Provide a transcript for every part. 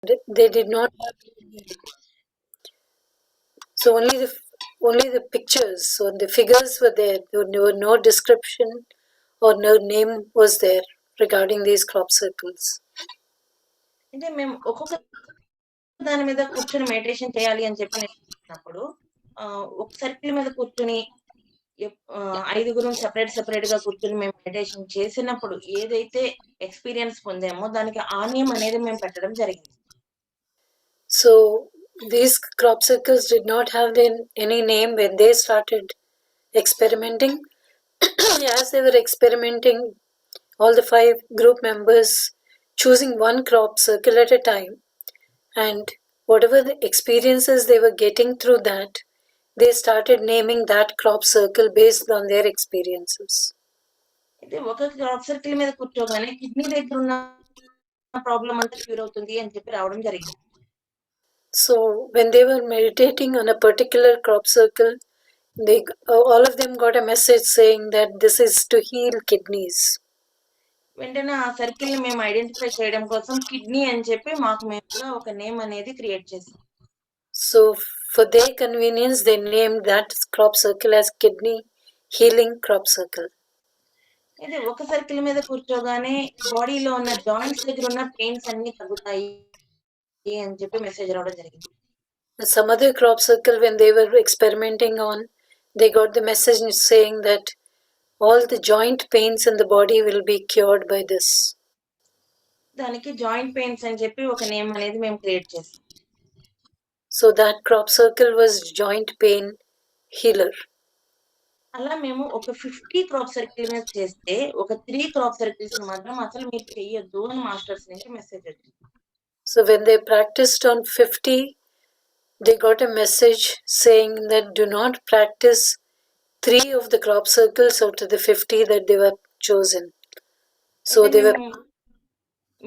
They did not have so only the pictures, so the figures were there. There were no description or no name was there regarding these crop circles. అంటే మేము ఒక్కొక్క దాని మీద కూర్చొని meditation చేయాలి అని చెప్పి నేర్చుకున్నప్పుడు ఒక సర్కిల్ మీద కూర్చొని ఐదుగురం సెపరేట్ గా కూర్చొని మేము మెడిటేషన్ చేసినప్పుడు ఏదైతే ఎక్స్పీరియన్స్ పొందామో దానికి ఆ నేమ్ అనేది మేము పెట్టడం జరిగింది. So these crop circles did not have any name when they started experimenting. As they were experimenting, all the 5 group members choosing one crop circle at a time, and whatever the experiences they were getting through that, they started naming that crop circle based on their experiences. అయితే ఒక crop circle మీద కూర్చోగానే kidney దగ్గర ఉన్న problem అంతా cure అవుతుంది అని చెప్పి రావడం జరిగింది. So when they were meditating on a particular crop circle, they all of them got a message saying that this is to heal kidneys. వెంటనే ఆ సర్కిల్ ని మేము ఐడెంటిఫై చేయడం కోసం కిడ్నీ అని చెప్పి మాకు మేము ఒక నేమ్ అనేది క్రియేట్ చేసాం. So for their convenience, they named that crop circle as kidney healing crop circle. ఇది ఒక సర్కిల్ మీద కూర్చోగానే బాడీలో ఉన్న జాయింట్స్ దగ్గర ఉన్న పెయిన్స్ అన్ని తగ్గుతాయి అని చెప్పి మెసేజ్ రావడం జరిగింది. Some other crop circle, when they were experimenting on, they got the message saying that all the joint pains in the body will be cured by this. దానికి జాయింట్ పెయిన్స్ అని చెప్పి ఒక నేమ్ అనేది మేము create చేసాం. So that crop circle was joint pain healer. అలా మేము ఒక 50 క్రాప్ సర్కిల్ మీద చేస్తే ఒక 3 క్రాప్ సర్కిల్స్ మాత్రం అసలు మీరు చేయొద్దు అని మాస్టర్స్ నుంచి మెసేజ్ వచ్చింది. So when they practiced on 50, they got a message saying that do not practice 3 of the crop circles out of the 50 that they were chosen. So they were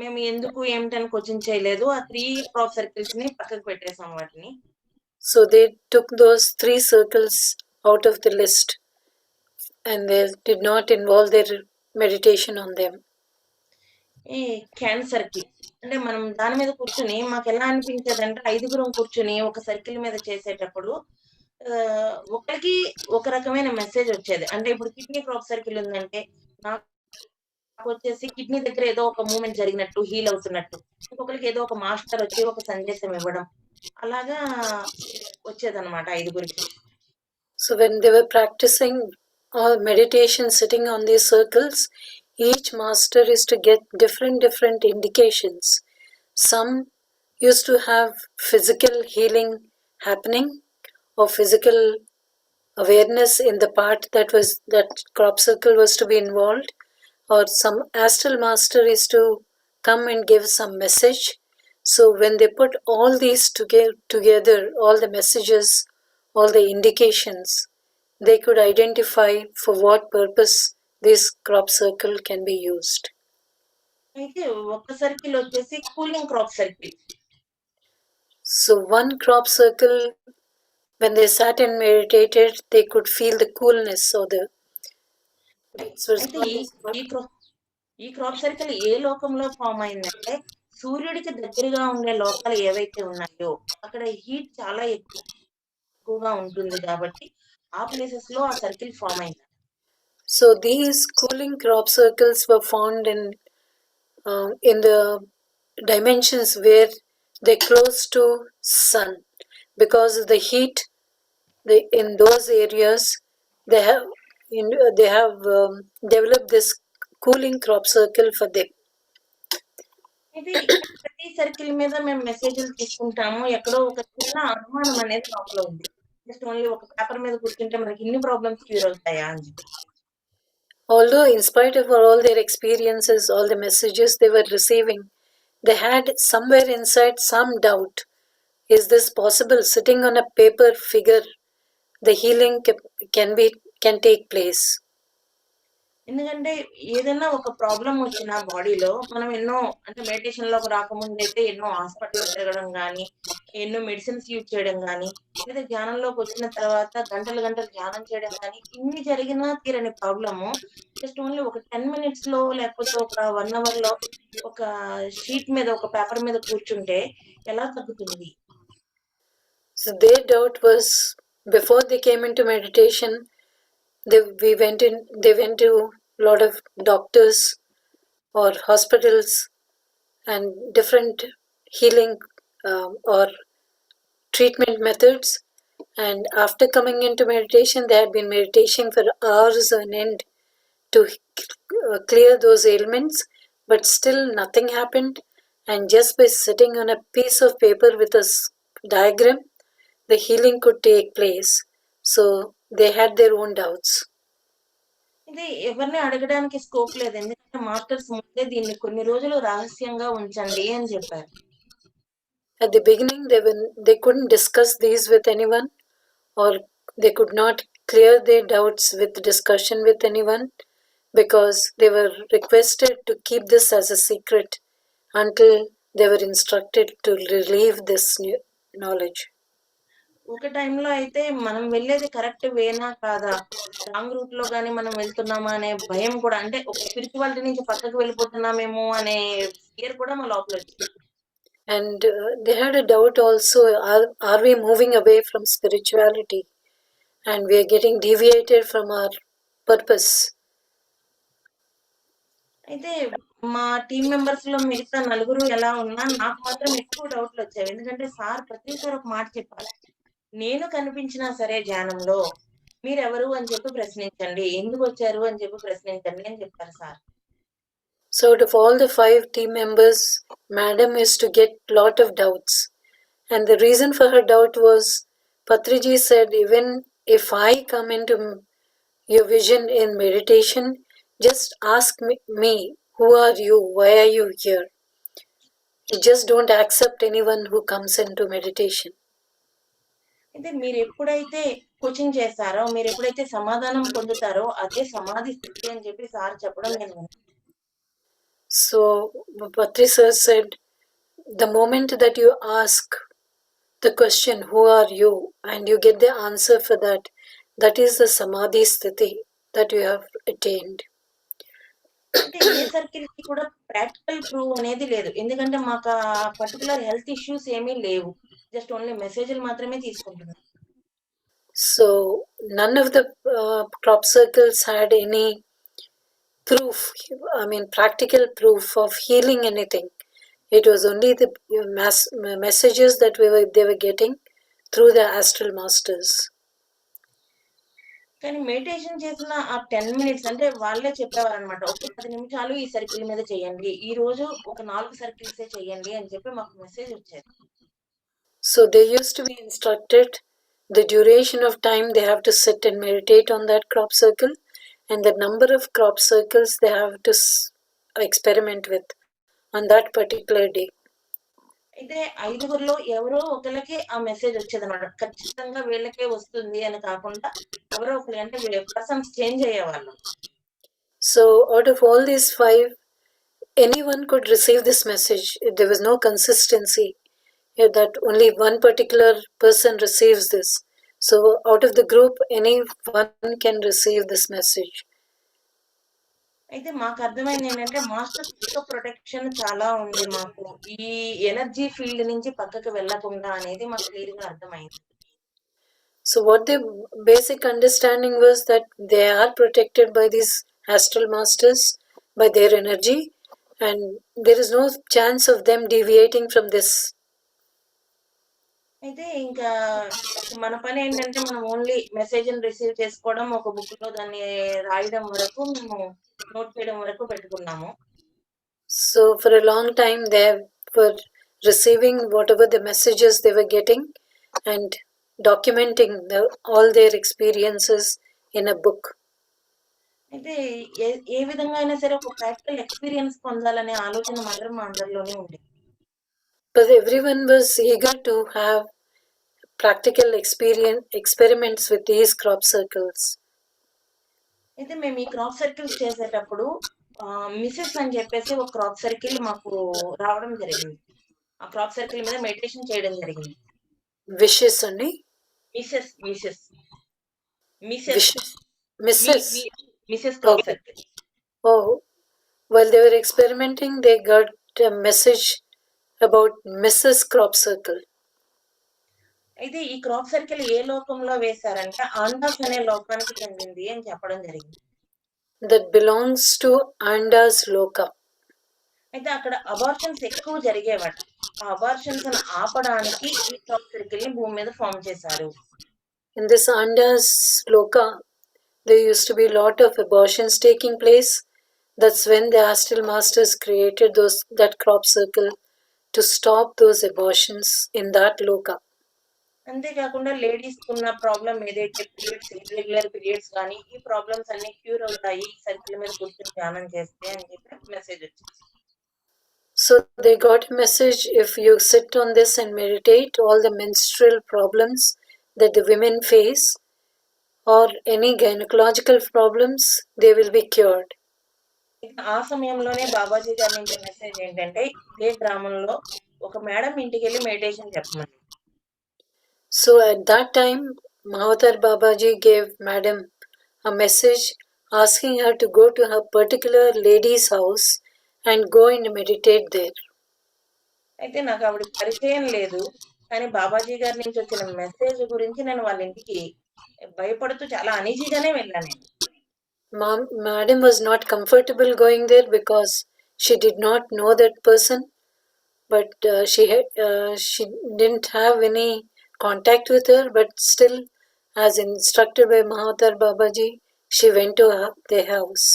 మేము ఎందుకు ఏమిటని క్వశ్చన్ చేయలేదు. ఆ 3 crop circles ని పక్కకు పెట్టేసాం వాటిని. So they took those 3 circles out of the list and they did not involve their meditation on them. ఈ క్యాన్సర్ కి అంటే మనం దాని మీద కూర్చొని మాకు ఎలా అనిపించేదంటే ఐదుగురం కూర్చొని ఒక సర్కిల్ మీద చేసేటప్పుడు ఒకరికి ఒక రకమైన మెసేజ్ వచ్చేది. అంటే ఇప్పుడు కిడ్నీ క్రాప్ సర్కిల్ ఉందంటే నాకు వచ్చేసి కిడ్నీ దగ్గర ఏదో ఒక మూమెంట్ జరిగినట్టు హీల్ అవుతున్నట్టు, ఇంకొకరికి ఏదో ఒక మాస్టర్ వచ్చి ఒక సందేశం ఇవ్వడం అలాగా వచ్చేదన్నమాట ఐదుగురికి. So when they were practicing all meditation sitting on these circles, each master is to get different indications. Some used to have physical healing happening or physical awareness in the part that crop circle was to be involved, or some astral master is to come and give some message. So when they put all these together, all the messages, all the indications, they could identify for what purpose this crop circle can be used. అయితే ఒక circle వచ్చేసి cooling crop circle. So one crop circle, when they sat and meditated, they could feel the coolness or the. ఈ crop circle a లోకంలో form అయిందంటే సూర్యుడికి దగ్గరగా ఉండే లోకాలు ఏవైతే ఉన్నాయో అక్కడ హీట్ చాలా ఎక్కువగా ఉంటుంది కాబట్టి ఆ ప్లేసెస్ లో ఆ సర్కిల్ ఫామ్ అయింది. So these cooling crop circles were found in the dimensions where they're close to sun, because of the heat. In those areas, they have developed this cooling crop circle for them. ఇది ప్రతి circle మీద మేము మెసేజ్లు తీసుకుంటాము. ఎక్కడో ఒక చిన్న అనుమానం అనేది లోపల ఉంది. జస్ట్ ఓన్లీ ఒక పేపర్ మీద కూర్చుంటే మనకి ఇన్ని ప్రాబ్లమ్స్ క్యూర్ అవుతాయా అని చెప్పి. Although in spite of all their experiences, all the messages they were receiving, they had somewhere inside some doubt. Is this possible? Sitting on a paper figure, the healing can take place. ఎందుకంటే ఏదైనా ఒక problem వచ్చిన బాడీలో మనం ఎన్నో అంటే meditation లోకి రాకముందు అయితే ఎన్నో హాస్పిటల్ తిరగడం కానీ ఎన్నో మెడిసిన్స్ యూజ్ చేయడం కానీ లేదా ధ్యానంలోకి వచ్చిన తర్వాత గంటలు ధ్యానం చేయడం కానీ ఇన్ని జరిగినా తీరని ప్రాబ్లము జస్ట్ ఓన్లీ ఒక 10 మినిట్స్‌లో లేకపోతే ఒక 1 అవర్‌లో ఒక షీట్ మీద, ఒక పేపర్ మీద కూర్చుంటే ఎలా తగ్గుతుంది? So their doubt was before they came into meditation, they went to a lot of doctors or hospitals and different healing or treatment methods. And after coming into meditation, they had been meditating for hours on end to clear those ailments, but still nothing happened. And just by sitting on a piece of paper with a diagram, the healing could take place. So they had their own doubts. ఇది ఎవరిని అడగడానికి scope లేదు. ఎందుకంటే masters ముందే దీన్ని కొన్ని రోజులు రహస్యంగా ఉంచండి అని చెప్పారు. At the beginning, they couldn't discuss these with anyone, or they could not clear their doubts with discussion with anyone, because they were requested to keep this as a secret until they were instructed to relieve this new knowledge. ఒక టైంలో అయితే మనం వెళ్ళేది correct వేనా కాదా? Wrong రూట్‌లో గాని మనం వెళ్తున్నామా అనే భయం కూడా, అంటే ఒక స్పిరిచువాలిటీ నుంచి పక్కకు వెళ్ళిపోతున్నామేమో అనే ఫియర్ కూడా మా లోపలొచ్చింది. And they had a doubt also, are we moving away from spirituality and we are getting deviated from our purpose? అయితే మా టీమ్ మెంబర్స్‌లో మిగతా నలుగురు ఎలా ఉన్నా నాకు మాత్రం ఎక్కువ డౌట్‌లొచ్చాయి. ఎందుకంటే ప్రతిసారి ఒక మాట చెప్పారు. నేను కనిపించినా సరే ధ్యానంలో మీరెవరు అని చెప్పి ప్రశ్నించండి. ఎందుకొచ్చారు అని చెప్పి ప్రశ్నించండి అని చెప్పారు sir. So out of all the 5 team members, Madam is to get lot of doubts. And the reason for her doubt was, Patriji said, even if I come into your vision in meditation, just ask me, who are you? Why are you here? You just don't accept anyone who comes into meditation. అయితే మీరెప్పుడైతే coaching చేశారో, మీరెప్పుడైతే సమాధానం పొందుతారో అదే సమాధి స్థితి అని చెప్పి sir చెప్పడం నేను విన్నాను. So Patri sir said, the moment that you ask the question, who are you, and you get the answer for that, that is the samadhi sthiti that you have attained. అంటే ఏ సర్కిల్‌కి కూడా practical prove అనేది లేదు. ఎందుకంటే మాకు ఆ particular health issues ఏమీ లేవు. Just only మెసేజ్‌లు మాత్రమే తీసుకుంటున్నాం. So none of the crop circles had any proof, I mean practical proof of healing anything. It was only the messages that they were getting through the astral masters. కానీ meditation చేసిన ఆ 10 minutes అంటే వాళ్ళే చెప్పేవారనమాట. ఒక 10 నిమిషాలు ఈ circle మీద చేయండి. ఈరోజు ఒక 4 సర్కిల్సే చేయండి అని చెప్పి మాకు మెసేజ్ వచ్చేది. So they used to be instructed the duration of time they have to sit and meditate on that crop circle, and the number of crop circles they have to experiment with on that particular day. అయితే ఐదుగురిలో ఎవరో ఒకళ్ళకి ఆ message వచ్చేదనమాట. ఖచ్చితంగా వీళ్ళకే వస్తుంది అని కాకుండా ఎవరో ఒకళ్ళు, అంటే పర్సన్స్ చేంజ్ అయ్యేవాళ్ళు. So out of all these 5, anyone could receive this message. There was no consistency that only one particular person receives this. So out of the group, anyone can receive this message. అయితే మాకు అర్థమైంది ఏంటంటే masters యొక్క protection చాలా ఉంది మాకు. ఈ energy field నుంచి పక్కకు వెళ్ళకుండా అనేది మాకు క్లియర్‌గా అర్థమైంది. So what the basic understanding was that they are protected by these astral masters, by their energy, and there is no chance of them deviating from this. అయితే ఇంకా మన పని ఏంటంటే మనం ఓన్లీ మెసేజ్‌ని రిసీవ్ చేసుకోవడం, ఒక బుక్‌లో దాన్ని రాయడం వరకు మేము నోట్ చేయడం వరకు పెట్టుకున్నాము. So for a long time they were receiving whatever the messages they were getting and documenting all their experiences in a book. అయితే ఏ విధంగా అయినా సరే ఒక ప్రాక్టికల్ ఎక్స్‌పీరియన్స్ పొందాలనే ఆలోచన మాత్రం మా అందరిలోనే ఉండేది. But everyone was eager to have practical experiments with these crop circles. అయితే మేము ఈ క్రాప్ సర్కిల్స్ చేసేటప్పుడు మిసెస్ అని చెప్పేసి ఒక క్రాప్ సర్కిల్ మాకు రావడం జరిగింది. ఆ క్రాప్ సర్కిల్ మీద మెడిటేషన్ చేయడం జరిగింది. Wishes అండి. Mrs Wishes. Mrs. Mrs crop Okay. Circle. Oh, while they were experimenting, they got a message about Mrs. Crop Circle. అయితే ఈ క్రాప్ సర్కిల్ ఏ లోకంలో వేశారంటే ఆండాస్ అనే లోకానికి చెందింది అని చెప్పడం జరిగింది. That belongs to Anda's Loka. అయితే అక్కడ అబార్షన్స్ ఎక్కువ జరిగేవట. ఆ అబార్షన్స్ ఆపడానికి ఈ క్రాప్ సర్కిల్ ని భూమి మీద ఫార్మ్ చేశారు. In this Anda's Loka, there used to be a lot of abortions taking place. That's when the astral masters created that crop circle to stop those abortions in that Loka. అంతేకాకుండా ladies కున్న problem ఏదైతే periods irregular periods కానీ ఈ problems అన్ని cure అవుతాయి ఈ circle మీద కూర్చొని ధ్యానం చేస్తే అని చెప్పి మెసేజ్ వచ్చింది. So they got a message, if you sit on this and meditate, all the menstrual problems that the women face or any gynecological problems, they will be cured. ఆ సమయంలోనే బాబాజీ గారి నుంచి మెసేజ్ ఏంటంటే ఇదే గ్రామంలో ఒక మేడం ఇంటికి వెళ్ళి మెడిటేషన్ చెప్పమని. So at that time, Mahavatar Babaji gave Madam a message asking her to go to her particular lady's house and go and meditate there. అయితే నాకు ఆవిడ పరిచయం లేదు, కానీ బాబాజీ గారి నుంచి వచ్చిన మెసేజ్ గురించి నేను వాళ్ళ ఇంటికి భయపడుతూ చాలా అనీజీగానే వెళ్ళాను. Madam was not comfortable going there because she did not know that person, but she didn't have any contact with her, but still, as instructed by Mahavatar Babaji, she went to their house.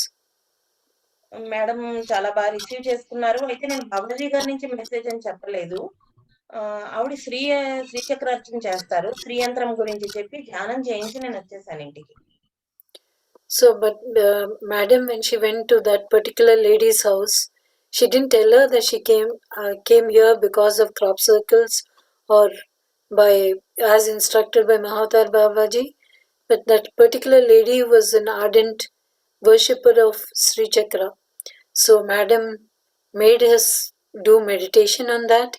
Madam చాలా బాగా receive చేసుకున్నారు. అయితే నేను బాబాజీ గారి నుంచి message అని చెప్పలేదు. ఆవిడ శ్రీచక్రార్చన చేస్తారు. శ్రీయంత్రం గురించి చెప్పి ధ్యానం చేయించి నేను వచ్చేసాను ఇంటికి. So, but Madam, when she went to that particular lady's house, she didn't tell her that she came here because of crop circles or as instructed by Mahavatar Babaji. But that particular lady was an ardent worshipper of Sri Chakra. So Madam made us do meditation on that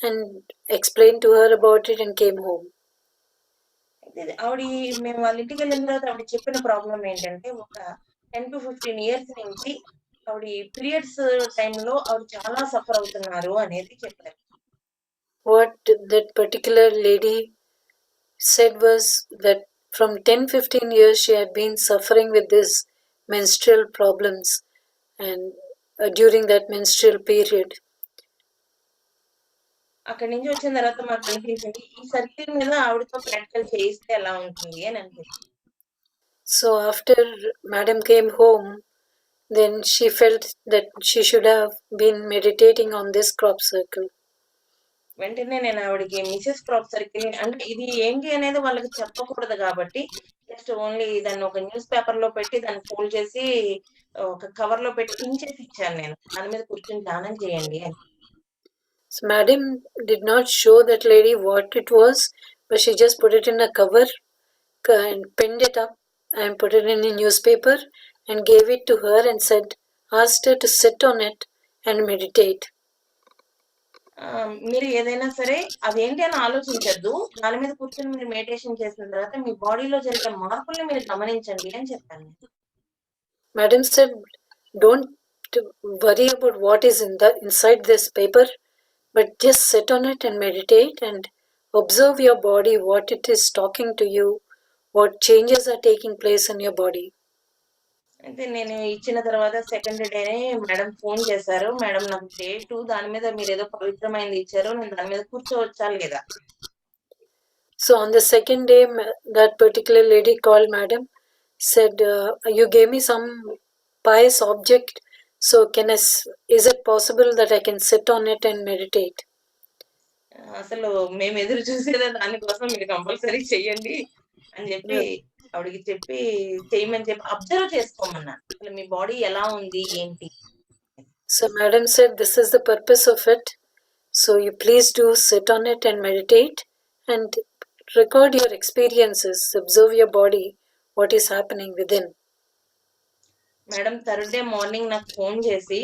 and explained to her about it and came home. ఆవిడ మేము వాళ్ళ ఇంటికి వెళ్ళిన తర్వాత ఆవిడ చెప్పిన problem ఏంటంటే ఒక 10 to 15 years నుంచి ఆవిడ పీరియడ్స్ టైంలో ఆవిడ చాలా సఫర్ అవుతున్నారు అనేది చెప్పారు. What that particular lady said was that from 10-15 years she had been suffering with this menstrual problems and during that menstrual period. అక్కడి నుంచి వచ్చిన తర్వాత మాకు అనిపించింది ఈ సర్కిల్ మీద ఆవిడతో ప్రాక్టికల్ చేయిస్తే ఎలా ఉంటుంది అని అనిపించింది. So after Madam came home, then she felt that she should have been meditating on this crop circle. వెంటనే నేను ఆవిడకి మిసెస్ క్రాప్ సర్కిల్ అంటే ఇది ఏంటి అనేది వాళ్ళకి చెప్పకూడదు కాబట్టి జస్ట్ ఓన్లీ దాన్ని ఒక న్యూస్ పేపర్ లో పెట్టి దాన్ని ఫోల్డ్ చేసి ఒక కవర్ లో పెట్టి ఇంచేసి ఇచ్చాను నేను. దాని మీద కూర్చొని ధ్యానం చేయండి అని. So Madam did not show that lady what it was, but she just put it in a cover and pinned it up and put it in a newspaper and gave it to her and asked her to sit on it and meditate. మీరు ఏదైనా సరే అదేంటి అని ఆలోచించద్దు, దాని మీద కూర్చొని మీరు meditation చేసిన తర్వాత మీ బాడీలో జరిగే మార్పుల్ని మీరు గమనించండి అని చెప్పాను. Madam said, don't worry about what is inside this paper, but just sit on it and meditate and observe your body, what it is talking to you, what changes are taking place in your body. అయితే నేను ఇచ్చిన తర్వాత second డేనే madam phone చేశారు. Madam నాకు date దాని మీద మీరు ఏదో పవిత్రమైనది ఇచ్చారు, నేను దాని మీద కూర్చోవచ్చా లేదా? So on the second day, that particular lady called Madam, said, you gave me some pious object, so is it possible that I can sit on it and meditate? అసలు మేము ఎదురు చూసేదే దానికోసం, మీరు కంపల్సరీ చెయ్యండి అని చెప్పి ఆవిడకి చెప్పి చేయమని చెప్పి అబ్జర్వ్ చేసుకోమన్నా. అసలు మీ బాడీ ఎలా ఉంది ఏంటి. So Madam said, this is the purpose of it, so you please do sit on it and meditate and record your experiences, observe your body, what is happening within. Madam third day morning నాకు phone చేసి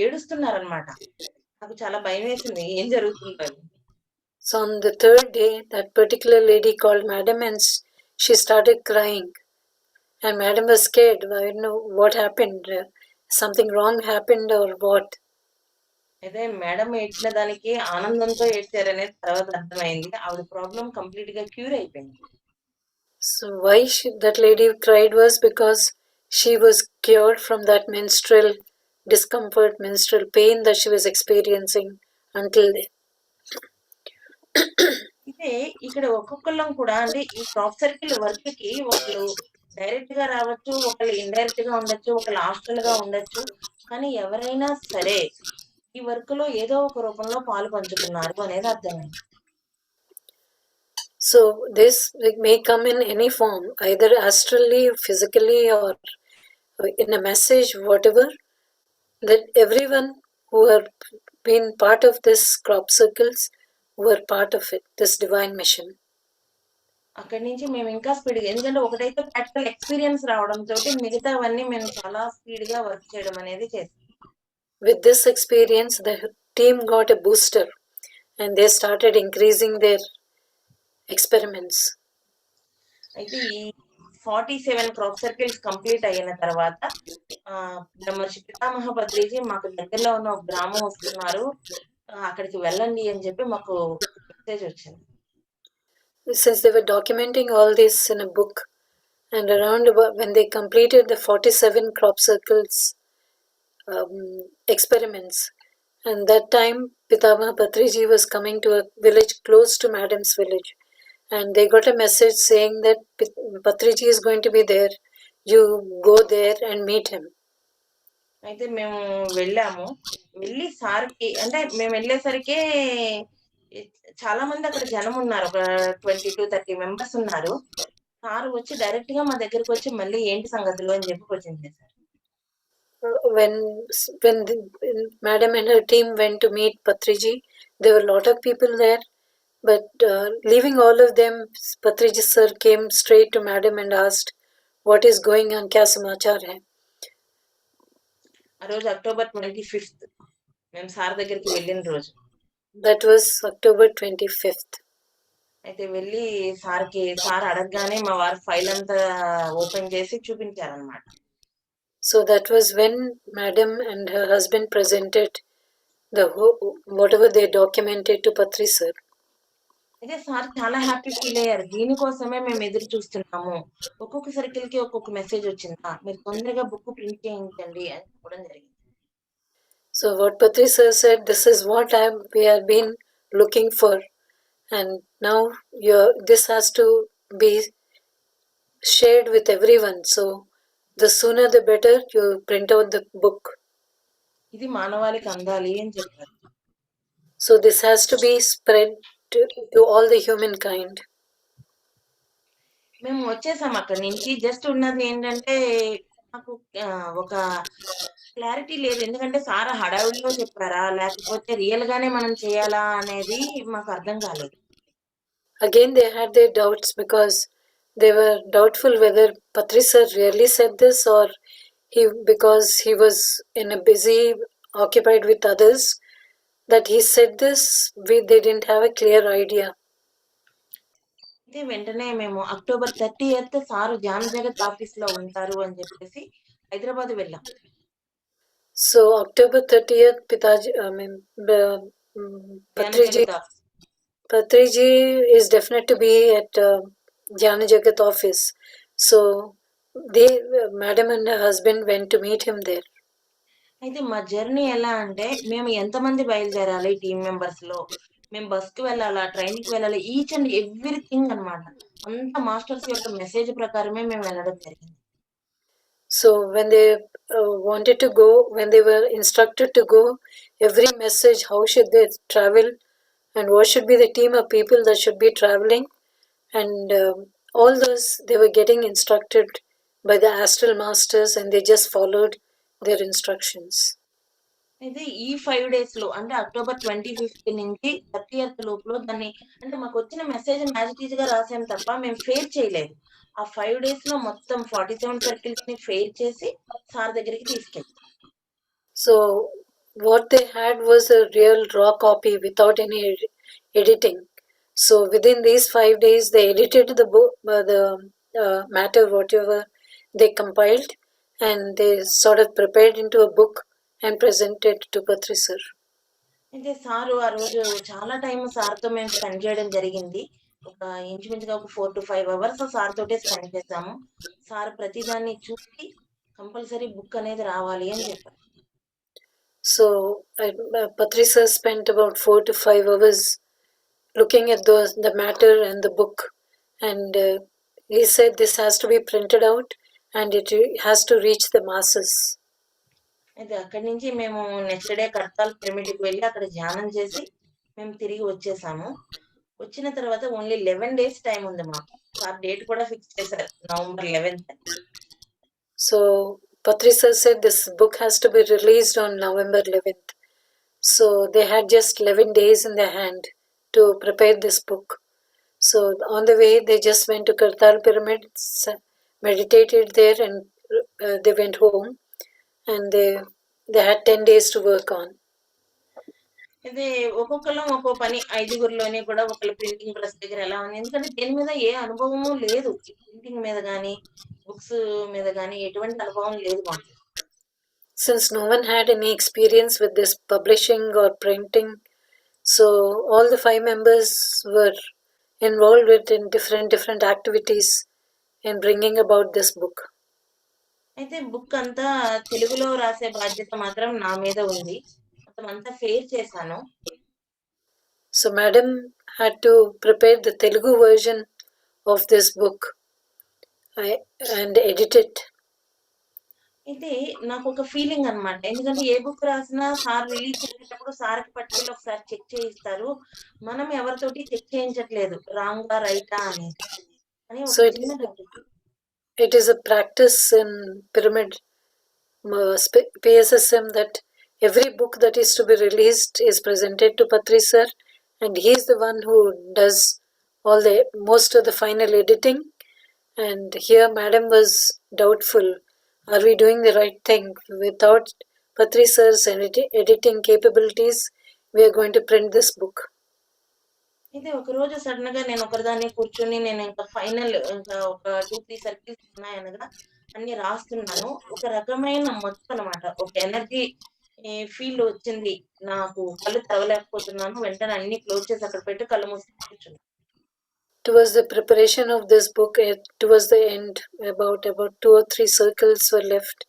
ఏడుస్తున్నారనమాట. నాకు చాలా భయం వేసింది ఏం జరుగుతుందని. So on the third day, that particular lady called Madam and she started crying. And Madam was scared. I don't know what happened. something wrong happened or what? అయితే madam ఏడ్చిన దానికి ఆనందంతో ఏడ్చారనేది తర్వాత అర్థమైంది. ఆవిడ ప్రాబ్లమ్ కంప్లీట్‌గా క్యూర్ అయిపోయింది. So why that lady cried was because she was cured from that menstrual discomfort, menstrual pain that she was experiencing until then. అయితే ఇక్కడ ఒక్కొక్కళ్ళం కూడా అంటే ఈ క్రాప్ సర్కిల్ వర్క్‌కి ఒకళ్ళు డైరెక్ట్‌గా రావచ్చు, ఒకళ్ళు ఇండైరెక్ట్‌గా ఉండొచ్చు, ఒకళ్ళు హాస్టల్‌గా ఉండొచ్చు. కానీ ఎవరైనా సరే ఈ వర్క్‌లో ఏదో ఒక రూపంలో పాలు పంచుకున్నారు అనేది అర్థమైంది. So this may come in any form, either astrally, physically, or in a message, whatever. That everyone who have been part of this crop circles were part of it, this divine mission. అక్కడి నుంచి మేము ఇంకా స్పీడ్‌గా ఎందుకంటే ఒకటైతే practical experience రావడంతోటి మిగతావన్నీ మేము చాలా స్పీడ్‌గా వర్క్ చేయడం అనేది చేసాం. With this experience, the team got a booster and they started increasing their experiments. అయితే ఈ 47 క్రాప్ సర్కిల్స్ కంప్లీట్ అయిన తర్వాత బ్రహ్మర్షి పితామహ బద్రీజీ మాకు దగ్గరలో ఉన్న ఒక గ్రామం వస్తున్నారు. అక్కడికి వెళ్ళండి అని చెప్పి మాకు మెసేజ్ వచ్చింది. Since they were documenting all this in a book, and around when they completed the 47 crop circles experiments, and that time Pitama Patriji was coming to a village close to Madam's village, and they got a message saying that Patriji is going to be there, you go there and meet him. అయితే మేము వెళ్ళాము. వెళ్ళి సార్‌కి అంటే మేము వెళ్ళేసరికే చాలా మంది అక్కడ జనం ఉన్నారు. ఒక 20-30 మెంబర్స్ ఉన్నారు. సార్ వచ్చి డైరెక్ట్‌గా మా దగ్గరికొచ్చి మళ్ళీ ఏంటి సంగతులు అని చెప్పి క్వెషన్ చేశారు. When Madam and her team went to meet Patriji, there were a lot of people there, but leaving all of them, Patriji sir came straight to Madam and asked, what is going on, kya samachar hai? ఆ రోజు October 25th మేము sir దగ్గరికి వెళ్ళిన రోజు. That was October 25th. అయితే వెళ్ళి sir అడగగానే మా వారు ఫైల్ అంతా ఓపెన్ చేసి చూపించారన్నమాట. So that was when Madam and her husband presented whatever they documented to Patri sir. అయితే సార్ చాలా హ్యాపీ ఫీల్ అయ్యారు. దీనికోసమే మేము ఎదురు చూస్తున్నాము. ఒక్కొక్క సర్కిల్‌కి ఒక్కొక్క మెసేజ్ వచ్చిందా? మీరు తొందరగా బుక్ ప్రింట్ చేయించండి అని చెప్పడం జరిగింది. So what Patri sir said, this is what we have been looking for, and now this has to be shared with everyone. So the sooner the better you print out the book. ఇది మానవాళికి అందాలి అని చెప్పారు. So this has to be spread to all the humankind. మేము వచ్చేసాం అక్కడి నుంచి. Just ఉన్నది ఏంటంటే నాకు ఒక క్లారిటీ లేదు. ఎందుకంటే సార్ హడావిడిలో చెప్పారా? లేకపోతే రియల్‌గానే మనం చేయాలా అనేది మాకు అర్థం కాలేదు. Again they had their doubts because they were doubtful whether Patri sir really said this or because he was in a busy occupied with others that he said this. They didn't have a clear idea. అయితే వెంటనే మేము October 30th sir ధ్యాన జగత్ ఆఫీస్‌లో ఉంటారు అని చెప్పేసి హైదరాబాద్ వెళ్ళాం. So October 30th, Patriji is definite to be at Dhyana Jagat office. So Madam and her husband went to meet him there. అయితే మా జర్నీ ఎలా అంటే మేము ఎంతమంది బయలుదేరాలి టీమ్ మెంబర్స్‌లో, మేము బస్‌కి వెళ్ళాలా, ట్రైన్‌కి వెళ్ళాలి, ఈచ్ అండ్ ఎవ్రీథింగ్ అన్నమాట. అంతా మాస్టర్స్ యొక్క మెసేజ్ ప్రకారమే మేము వెళ్ళడం జరిగింది. So when they wanted to go, when they were instructed to go, every message, how should they travel and what should be the team of people that should be traveling, and all those they were getting instructed by the astral masters and they just followed their instructions. అయితే ఈ 5 డేస్‌లో అంటే October 25th నుంచి 30th లోపల దాన్ని అంటే మాకొచ్చిన message as it ఈస్‌గా రాసాం తప్ప మేము ఫెయిర్ చేయలేదు. ఆ 5 డేస్‌లో మొత్తం 47 సర్కిల్స్‌ని ఫెయిర్ చేసి సార్ దగ్గరికి తీసుకెళ్ళాం. So what they had was a real raw copy without any editing. So within these 5 days they edited the book, the matter whatever they compiled, and they sort of prepared into a book and presented to Patri sir. అయితే sir ఆ రోజు చాలా time సార్‌తో మేము spend చేయడం జరిగింది. ఒక ఇంచుమించుగా ఒక 4-5 అవర్స్ సార్ తోటే స్పెండ్ చేశాము. సార్ ప్రతిదాన్ని చూసి కంపల్సరీ బుక్ అనేది రావాలి అని చెప్పారు. So Patri sir spent about 4 to 5 hours looking at the matter and the book, and he said this has to be printed out and it has to reach the masses. అయితే అక్కడి నుంచి మేము next day Kadthal పిరమిడ్‌కి వెళ్లి అక్కడ ధ్యానం చేసి మేము తిరిగి వచ్చేసాము. వచ్చిన తర్వాత ఓన్లీ 11 డేస్ టైమ్ ఉంది మాకు. సార్ డేట్ కూడా ఫిక్స్ చేశారు. November 11థ్. So Patri sir said this book has to be released on November 11th. So they had just 11 days in their hand to prepare this book. So on the way, they just went to Kartal Pyramid, meditated there, and they went home. And they had 10 days to work on. అయితే ఒక్కొక్కళ్ళం ఒక్కో పని. ఐదుగురిలోనే కూడా ఒకళ్ళు printing press దగ్గర ఎలా ఉంది. ఎందుకంటే దేని మీద ఏ అనుభవము లేదు. ఈ ప్రింటింగ్ మీద గాని, బుక్స్ మీద గాని ఎటువంటి అనుభవం లేదు మాకు. Since no one had any experience with this publishing or printing, so all the 5 members were involved with in different activities in bringing about this book. అయితే బుక్ అంతా తెలుగులో రాసే బాధ్యత మాత్రం నా మీద ఉంది. మొత్తం అంతా ఫేర్ చేశాను. So madam had to prepare the Telugu version of this book and edit it. అయితే నాకు ఒక ఫీలింగ్ అన్నమాట. ఎందుకంటే ఏ బుక్ రాసినా సార్ రిలీజ్ చేసేటప్పుడు సార్‌కి పట్టుకెళ్ళి ఒకసారి చెక్ చేయిస్తారు. మనం ఎవరితోటి చెక్ చేయించట్లేదు. రాంగా, రైటా అనేది. అని So ఒక చిన్న doubt. it is a practice in pyramid PSSM that every book that is to be released is presented to Patri sir, and he is the one who does all the most of the final editing. And here madam was doubtful, are we doing the right thing? Without Patri sir's editing capabilities, we are going to print this book. అయితే ఒకరోజు సడెన్‌గా నేను ఒకదాన్నే కూర్చొని నేను ఇంకా final ఇంకా ఒక 2-3 circles ఉన్నాయనగా అన్నీ రాస్తున్నాను. ఒక రకమైన మత్తు అన్నమాట. ఒక ఎనర్జీ ఫీల్ వచ్చింది. నాకు కళ్ళు తెరవలేకపోతున్నాను. వెంటనే అన్నీ క్లోజ్ చేసి అక్కడ పెట్టి కళ్ళు మూసుకొని కూర్చున్నా. Towards the preparation of this book, towards the end, about 2 or 3 circles were left.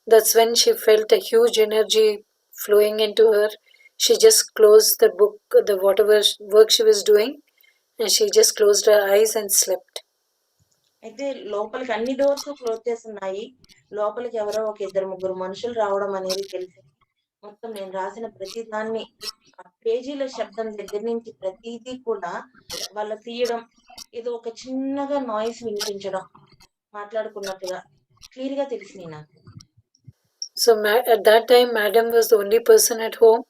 That's when she felt a huge energy flowing into her. She just closed the book, the whatever work she was doing, and she just closed her eyes and slept. అయితే లోపలికి అన్ని doors close చేసున్నాయి. లోపలికి ఎవరో ఒక ఇద్దరు ముగ్గురు మనుషులు రావడం అనేది తెలిసింది. మొత్తం నేను రాసిన ప్రతి దాన్ని ఆ పేజీల శబ్దం దగ్గర నుంచి ప్రతీదీ కూడా వాళ్ళు తీయడం, ఏదో ఒక చిన్నగా నాయిస్ వినిపించడం, మాట్లాడుకున్నట్టుగా క్లియర్‌గా తెలిసినియి నాకు. So at that time, madam was the only person at home,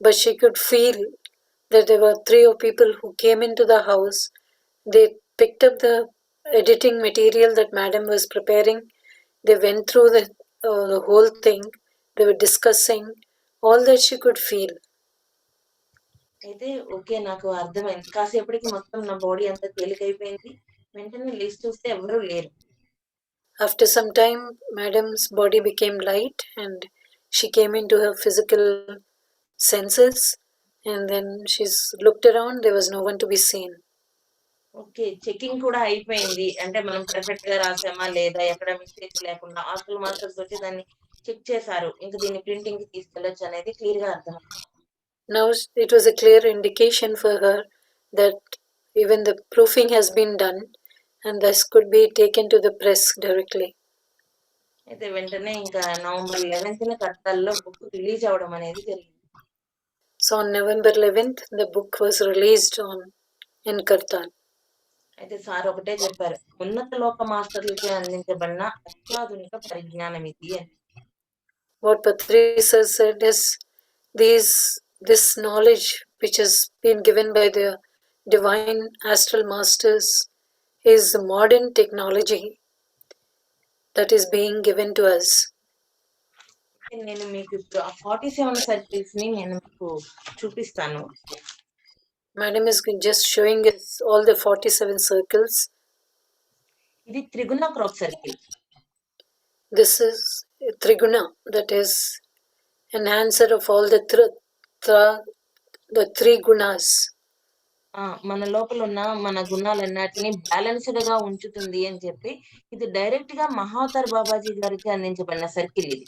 but she could feel that there were 3 people who came into the house. They picked up the editing material that madam was preparing. They went through the whole thing. They were discussing all that she could feel. అయితే okay. నాకు అర్థమైంది. కాసేపటికి మొత్తం నా body అంతా తేలికైపోయింది. వెంటనే లేచి చూస్తే ఎవ్వరూ లేరు. After some time, madam's body became light and she came into her physical senses, and then she's looked around. There was no one to be seen. Okay. Checking కూడా అయిపోయింది. అంటే మనం పర్ఫెక్ట్‌గా రాసామా లేదా ఎక్కడ మిస్టేక్స్ లేకుండా హాస్టల్ మాస్టర్స్ వచ్చి దాన్ని చెక్ చేశారు. ఇంక దీన్ని ప్రింటింగ్‌కి తీసుకెళ్ళొచ్చు అనేది క్లియర్‌గా అర్థమైంది. Now it was a clear indication for her that even the proofing has been done and this could be taken to the press directly. అయితే వెంటనే ఇంకా నవంబర్ 11థ్ కడతాల్లో బుక్ రిలీజ్ అవ్వడం అనేది జరిగింది. So on November 11th, the book was released in Kartal. అయితే sir ఒకటే చెప్పారు. ఉన్నత లోక మాస్టర్లకే అందించబడిన అత్యాధునిక పరిజ్ఞానం ఇది అని. What Patri sir said is this knowledge which has been given by the divine astral masters is the modern technology that is being given to us. నేను మీకు ఇప్పుడు ఆ 47 సర్కిల్స్‌ని నేను మీకు చూపిస్తాను. Madam is just showing us all the 47 circles. ఇది Triguna cross circle. This is Triguna, that is enhancer of all the three gunas. మన లోపల ఉన్న మన గుణాలన్నిటిని బ్యాలెన్స్డ్ గా ఉంచుతుంది అని చెప్పి ఇది డైరెక్ట్ గా మహావతార్ బాబాజీ గారికి అందించబడిన సర్కిల్ ఇది.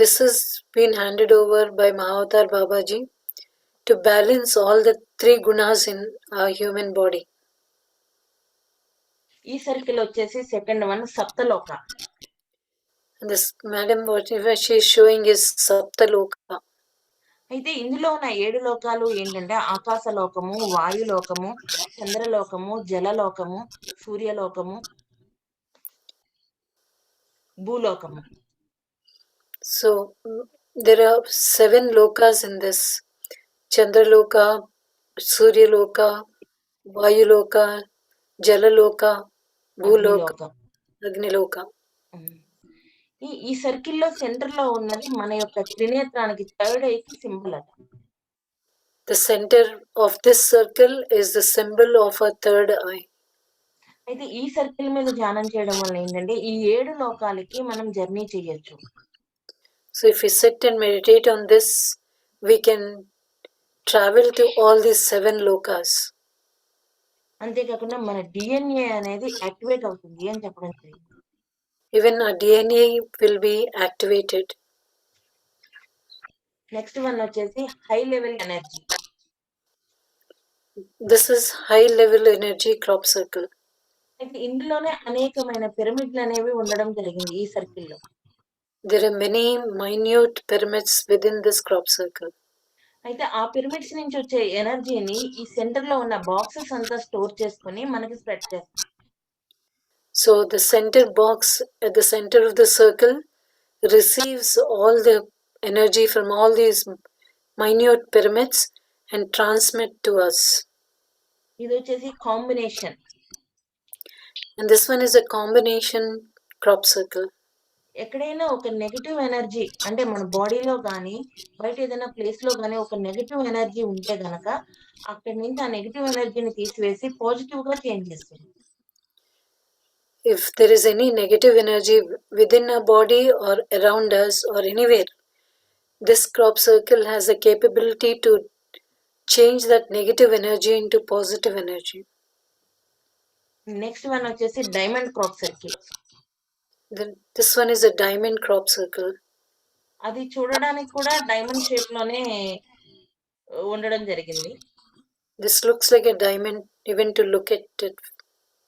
This has been handed over by Mahavatar Babaji to balance all the three gunas in our human body. ఈ సర్కిల్ వచ్చేసి సెకండ్ వన్ సప్తలోక. And this madam, whatever she is showing is Saptaloka. అయితే ఇందులో ఉన్న 7 లోకాలు ఏంటంటే ఆకాశలోకము, వాయులోకము, చంద్రలోకము, జలలోకము, సూర్యలోకము, భూలోకము. So there are 7 lokas in this: Chandraloka, Suryaloka, Vayuloka, Jalaloka, Bhuloka, అగ్నిలోకం. Agniloka. ఈ సర్కిల్లో సెంటర్ లో ఉన్నది మన యొక్క త్రినేత్రానికి థర్డ్ ఐకి సింబల్ అట. The center of this circle is the symbol of a third eye. అయితే ఈ సర్కిల్ మీద ధ్యానం చేయడం వల్ల ఏంటంటే ఈ 7 లోకాలకి మనం జర్నీ చేయొచ్చు. So if we sit and meditate on this, we can travel to all these 7 lokas. అంతేకాకుండా మన డిఎన్ఏ అనేది యాక్టివేట్ అవుతుంది అని చెప్పడం జరిగింది. Even our DNA will be activated. Next one వచ్చేసి high level energy. This is high level energy crop circle. అయితే ఇందులోనే అనేకమైన పిరమిడ్లు అనేవి ఉండడం జరిగింది ఈ సర్కిల్లో. There are many minute pyramids within this crop circle. అయితే ఆ పిరమిడ్స్ నుంచి వచ్చే ఎనర్జీని ఈ సెంటర్ లో ఉన్న బాక్సెస్ అంతా స్టోర్ చేసుకుని మనకి స్ప్రెడ్ చేస్తాయి. So the center box at the center of the circle receives all the energy from all these minute pyramids and transmit to us. ఇది వచ్చేసి combination. And this one is a combination crop circle. ఎక్కడైనా ఒక negative energy అంటే మన బాడీలో కానీ బయట ఏదైనా ప్లేస్ లో కానీ ఒక నెగటివ్ ఎనర్జీ ఉంటే గనక అక్కడి నుంచి ఆ నెగటివ్ ఎనర్జీని తీసివేసి పాజిటివ్ గా చేంజ్ చేస్తుంది. If there is any negative energy within our body or around us or anywhere, this crop circle has the capability to change that negative energy into positive energy. Next one వచ్చేసి diamond crop circle. This one is a diamond crop circle. అది చూడడానికి కూడా diamond shape లోనే ఉండడం జరిగింది. This looks like a diamond even to look at it.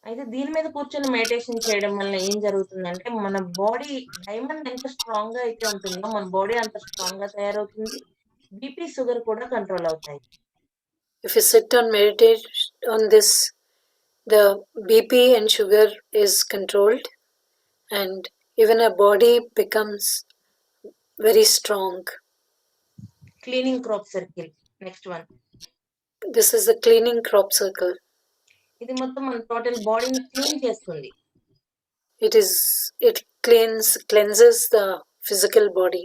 అయితే దీని మీద కూర్చొని మెడిటేషన్ చేయడం వల్ల ఏం జరుగుతుందంటే మన బాడీ డైమండ్ ఎంత స్ట్రాంగ్ గా అయితే ఉంటుందో మన బాడీ అంత స్ట్రాంగ్ గా తయారవుతుంది. బీపీ షుగర్ కూడా కంట్రోల్ అవుతాయి. If you sit and meditate on this, the BP and sugar is controlled and even our body becomes very strong. Cleaning crop circle next one. This is the cleaning crop circle. ఇది మొత్తం మన total బాడీని clean చేస్తుంది. It cleanses the physical body.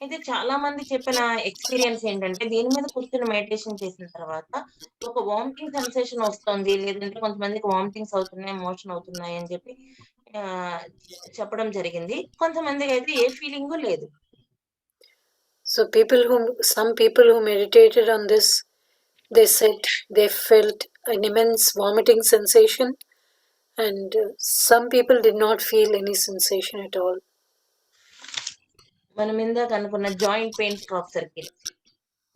అయితే చాలా మంది చెప్పిన experience ఏంటంటే దీని మీద కూర్చొని మెడిటేషన్ చేసిన తర్వాత ఒక వామిటింగ్ సెన్సేషన్ వస్తుంది, లేదంటే కొంతమందికి వామిటింగ్స్ అవుతున్నాయి, మోషన్ అవుతున్నాయి అని చెప్పి చెప్పడం జరిగింది. కొంతమందికి అయితే ఏ ఫీలింగ్ లేదు. So some people who meditated on this, they said they felt an immense vomiting sensation, and some people did not feel any sensation at all. మనం ఇందాక అనుకున్న joint pains crop circle.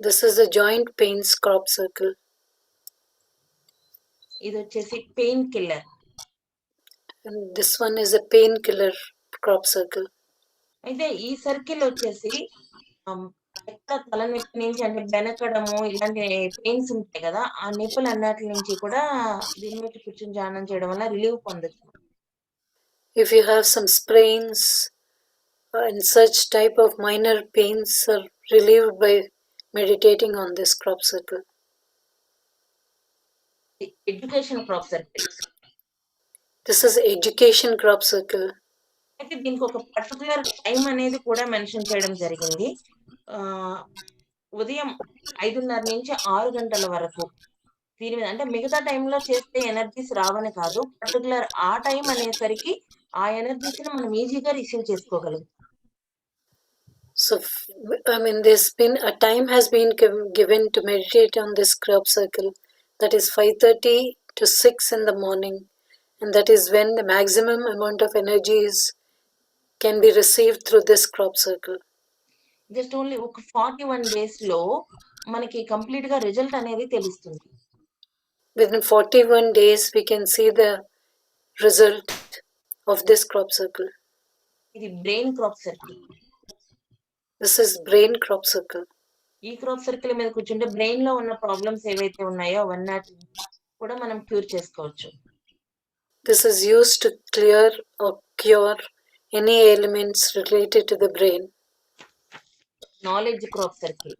This is the joint pains crop circle. ఇది వచ్చేసి pain killer. And this one is a painkiller crop circle. అయితే ఈ circle వచ్చేసి ఎక్కడ తలనొప్పి నుంచి అంటే బెనకడము ఇలాంటి పెయిన్స్ ఉంటాయి కదా, ఆ నొప్పులు అన్నిటి నుంచి కూడా దీని మీద కూర్చొని ధ్యానం చేయడం వల్ల రిలీవ్ పొందొచ్చు. If you have some sprains and such type of minor pains are relieved by meditating on this crop circle. Education crop circle. This is education crop circle. అయితే దీనికి ఒక పర్టికులర్ టైం అనేది కూడా మెన్షన్ చేయడం జరిగింది. ఉదయం 5:30 నుంచి 6 గంటల వరకు దీని మీద అంటే మిగతా టైంలో చేస్తే ఎనర్జీస్ రావని కాదు, పర్టికులర్ ఆ టైం అనేసరికి ఆ ఎనర్జీస్‌ని మనం ఈజీగా రిసీవ్ చేసుకోగలుగుతాం. So, I mean, there's been a time has been given to meditate on this crop circle, that is 5:30 to 6 in the morning, and that is when the maximum amount of energy can be received through this crop circle. Just only ఒక 41 డేస్‌లో మనకి కంప్లీట్‌గా result అనేది తెలుస్తుంది. Within 41 days, we can see the result of this crop circle. ఇది brain crop circle. This is brain crop circle. ఈ crop circle మీద కూర్చుంటే బ్రెయిన్‌లో ఉన్న ప్రాబ్లమ్స్ ఏవైతే ఉన్నాయో అవన్నిటిని కూడా మనం క్యూర్ చేసుకోవచ్చు. This is used to clear or cure any ailments related to the brain. Knowledge crop circle.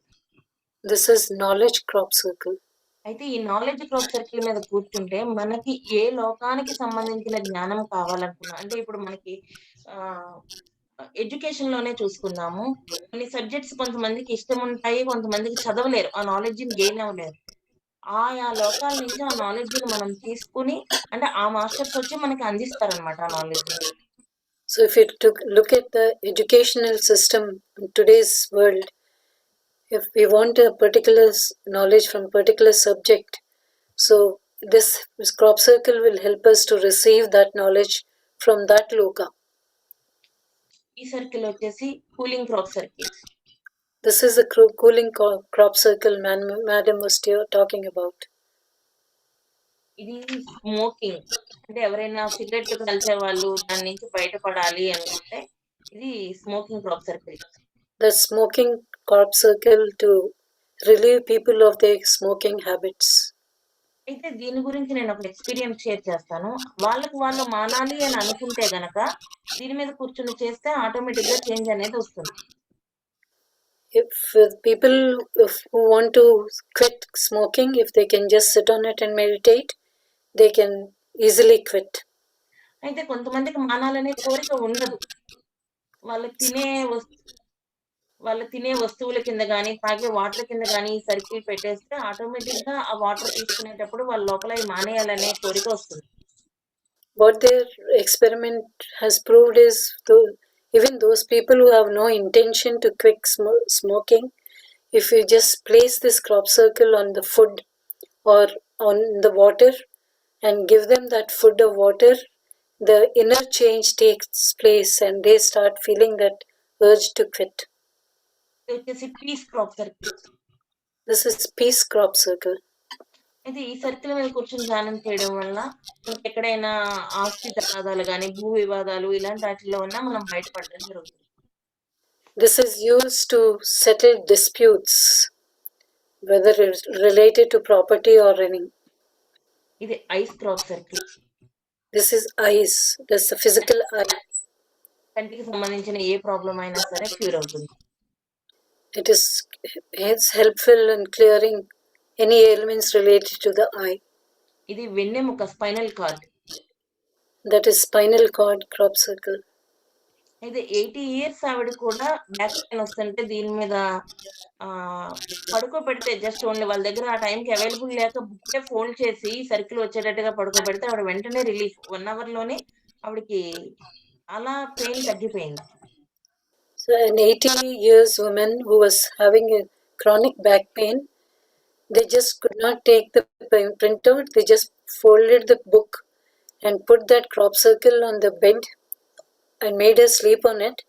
This is knowledge crop circle. అయితే ఈ నాలెడ్జ్ క్రాప్ సర్కిల్ మీద కూర్చుంటే మనకి ఏ లోకానికి సంబంధించిన జ్ఞానం కావాలనుకున్నా అంటే ఇప్పుడు మనకి ఎడ్యుకేషన్‌లోనే చూసుకుందాము. కొన్ని సబ్జెక్ట్స్ కొంతమందికి ఇష్టముంటాయి. కొంతమందికి చదవలేరు. ఆ నాలెడ్జ్‌ని గెయిన్ అవ్వలేరు. ఆయా లోకాల నుంచి ఆ నాలెడ్జ్‌ని మనం తీసుకొని అంటే ఆ మాస్టర్స్ వచ్చి మనకి అందిస్తారనమాట ఆ నాలెడ్జ్‌ని. So if you look at the educational system in today's world, if we want a particular knowledge from a particular subject, so this crop circle will help us to receive that knowledge from that loka. ఈ circle వచ్చేసి cooling crop circle. This is the cooling crop circle madam was talking about. ఇది smoking అంటే ఎవరైనా cigarette కాల్చే వాళ్ళు దాని నుంచి బయటపడాలి అనుకుంటే ఇది smoking crop circle. The smoking crop circle to relieve people of their smoking habits. అయితే దీని గురించి నేను ఒక ఎక్స్‌పీరియన్స్ షేర్ చేస్తాను. వాళ్ళు మానాలి అని అనుకుంటే గనక దీని మీద కూర్చొని చేస్తే ఆటోమేటిక్‌గా చేంజ్ అనేది వస్తుంది. If people who want to quit smoking, if they can just sit on it and meditate, they can easily quit. అయితే కొంతమందికి మానాలనే కోరిక ఉండదు. వాళ్ళు తినే వస్తువుల కింద గాని, తాగే వాటర్ కింద గాని ఈ సర్కిల్ పెట్టేస్తే ఆటోమేటిక్‌గా ఆ వాటర్ తీసుకునేటప్పుడు వాళ్ళ లోపల అయి మానేయాలనే కోరిక వస్తుంది. What their experiment has proved is even those people who have no intention to quit smoking, if you just place this crop circle on the food or on the water and give them that food or water, the inner change takes place and they start feeling that urge to quit. ఇది వచ్చేసి peace crop circle. This is peace crop circle. అయితే ఈ circle మీద కూర్చొని ధ్యానం చేయడం వల్ల మనకి ఎక్కడైనా ఆస్తి తగాదాలు గాని, భూ వివాదాలు ఇలాంటి వాటిల్లో ఉన్నా మనం బయటపడడం జరుగుతుంది. This is used to settle disputes, whether it's related to property or any. ఇది ice crop circle. This is eyes. That's the physical eye. కంటికి సంబంధించిన ఏ ప్రాబ్లమ్ అయినా సరే క్యూర్ అవుతుంది. It's helpful in clearing any ailments related to the eye. ఇది వెన్నెముక spinal cord. That is spinal cord crop circle. అయితే 80 years ఆవిడ కూడా బ్యాక్ పెయిన్ వస్తుంటే దీని మీద పడుకోబెడితే జస్ట్ ఓన్లీ వాళ్ళ దగ్గర ఆ టైంకి అవైలబుల్ లేక బుక్కే ఫోల్డ్ చేసి సర్కిల్ వచ్చేటట్టుగా పడుకోబెడితే ఆవిడ వెంటనే రిలీఫ్ 1 అవర్‌లోనే ఆవిడకి అలా పెయిన్ తగ్గిపోయింది. So an 80 years woman who was having a chronic back pain, they just could not take the printout. They just folded the book and put that crop circle on the bed and made her sleep on it.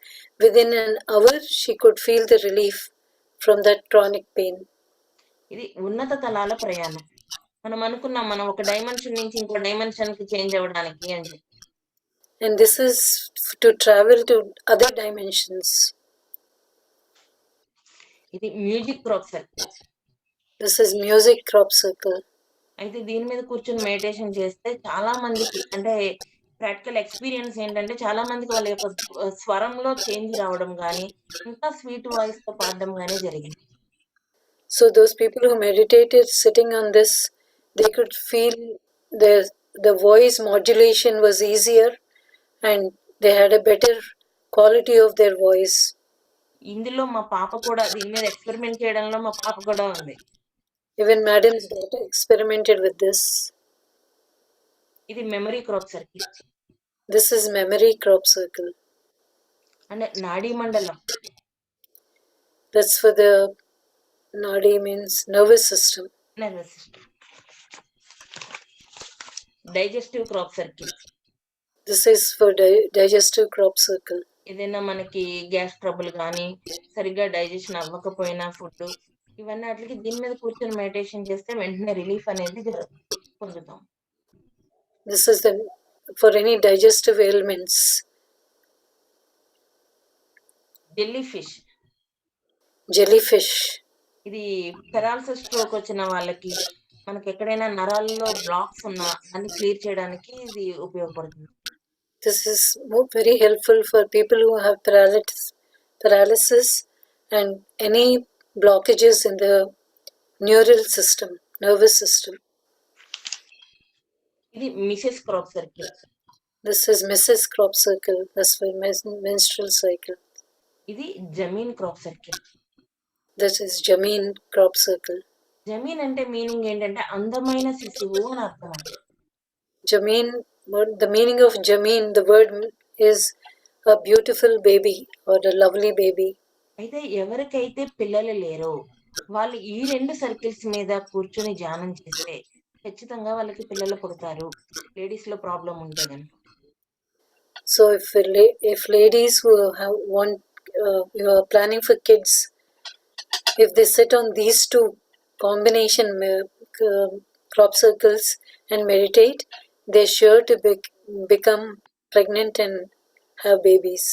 Within an hour, she could feel the relief from that chronic pain. ఇది ఉన్నత తలాల ప్రయాణం. మనం అనుకున్నాం మనం ఒక dimension నుంచి ఇంకో డైమెన్షన్‌కి change అవ్వడానికి అని చెప్పి. And this is to travel to other dimensions. ఇది music crop circle. This is music crop circle. అయితే దీని మీద కూర్చొని మెడిటేషన్ చేస్తే చాలా మందికి అంటే ప్రాక్టికల్ ఎక్స్‌పీరియన్స్ ఏంటంటే చాలా మందికి వాళ్ళ యొక్క స్వరంలో చేంజ్ రావడం గాని, ఇంకా స్వీట్ వాయిస్‌తో పాడడం గాని జరిగింది. So those people who meditated sitting on this, they could feel the voice modulation was easier and they had a better quality of their voice. ఇందులో మా పాప కూడా దీని మీద ఎక్స్‌పెరిమెంట్ చేయడంలో మా పాప కూడా ఉంది. Even madam's daughter experimented with this. ఇది memory crop circle. This is memory crop circle. అంటే నాడీ మండలం. That's for the nadi means nervous system. Nervous system. Digestive crop circle. This is for digestive crop circle. ఏదైనా మనకి gas trouble కానీ సరిగ్గా digestion అవ్వకపోయినా food ఇవన్నీ వాటికి దీని మీద కూర్చొని మెడిటేషన్ చేస్తే వెంటనే రిలీఫ్ అనేది పొందుతాం. This is for any digestive ailments. Jellyfish. ఇది పెరాలసిస్ స్ట్రోక్ వచ్చిన వాళ్ళకి మనకి ఎక్కడైనా నరాల్లో బ్లాక్స్ ఉన్నా దాన్ని క్లియర్ చేయడానికి ఇది ఉపయోగపడుతుంది. This is very helpful for people who have paralysis and any blockages in the neural system, nervous system. ఇది Mrs crop circle. This is Mrs. crop circle. That's for menstrual cycle. ఇది జమీన్ crop circle. This is Jameen crop circle. జమీన్ అంటే meaning ఏంటంటే అందమైన శిశువు అని అర్థం. Jameen, the meaning of Jameen, the word is a beautiful baby or a lovely baby. అయితే ఎవరికైతే పిల్లలు లేరో వాళ్ళు ఈ 2 సర్కిల్స్ మీద కూర్చొని ధ్యానం చేస్తే ఖచ్చితంగా వాళ్ళకి పిల్లలు పుడతారు. లేడీస్ లో ప్రాబ్లం ఉంటే గనుక. So if ladies who you are planning for kids, if they sit on these two combination crop circles and meditate, they're sure to become pregnant and have babies.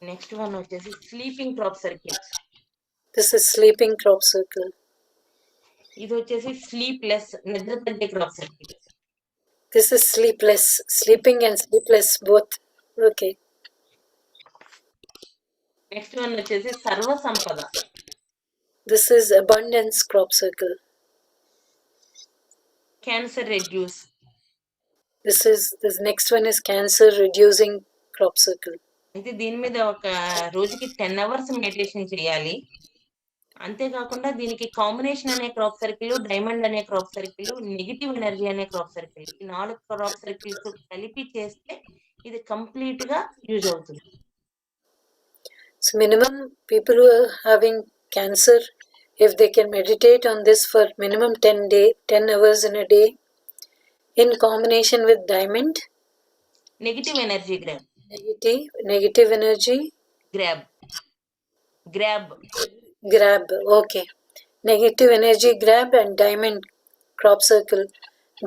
Next one వచ్చేసి sleeping crop circle. This is sleeping crop circle. ఇది వచ్చేసి sleepless నిద్ర తగ్గే crop circle. This is sleepless, sleeping and sleepless both. Okay. Next one వచ్చేసి సర్వ సంపద. This is abundance crop circle. Cancer reduce. This next one is cancer reducing crop circle. అయితే దీని మీద ఒక రోజుకి 10 అవర్స్ మెడిటేషన్ చేయాలి. అంతేకాకుండా దీనికి కాంబినేషన్ అనే క్రాప్ సర్కిల్, డైమండ్ అనే క్రాప్ సర్కిల్, నెగిటివ్ ఎనర్జీ అనే క్రాప్ సర్కిల్, ఈ 4 క్రాప్ సర్కిల్స్ కలిపి చేస్తే ఇది కంప్లీట్ గా యూజ్ అవుతుంది. So minimum people who are having cancer, if they can meditate on this for minimum 10 hours in a day, in combination with diamond. Negative energy grab. Negative energy. Grab. Okay. Negative energy grab and diamond crop circle.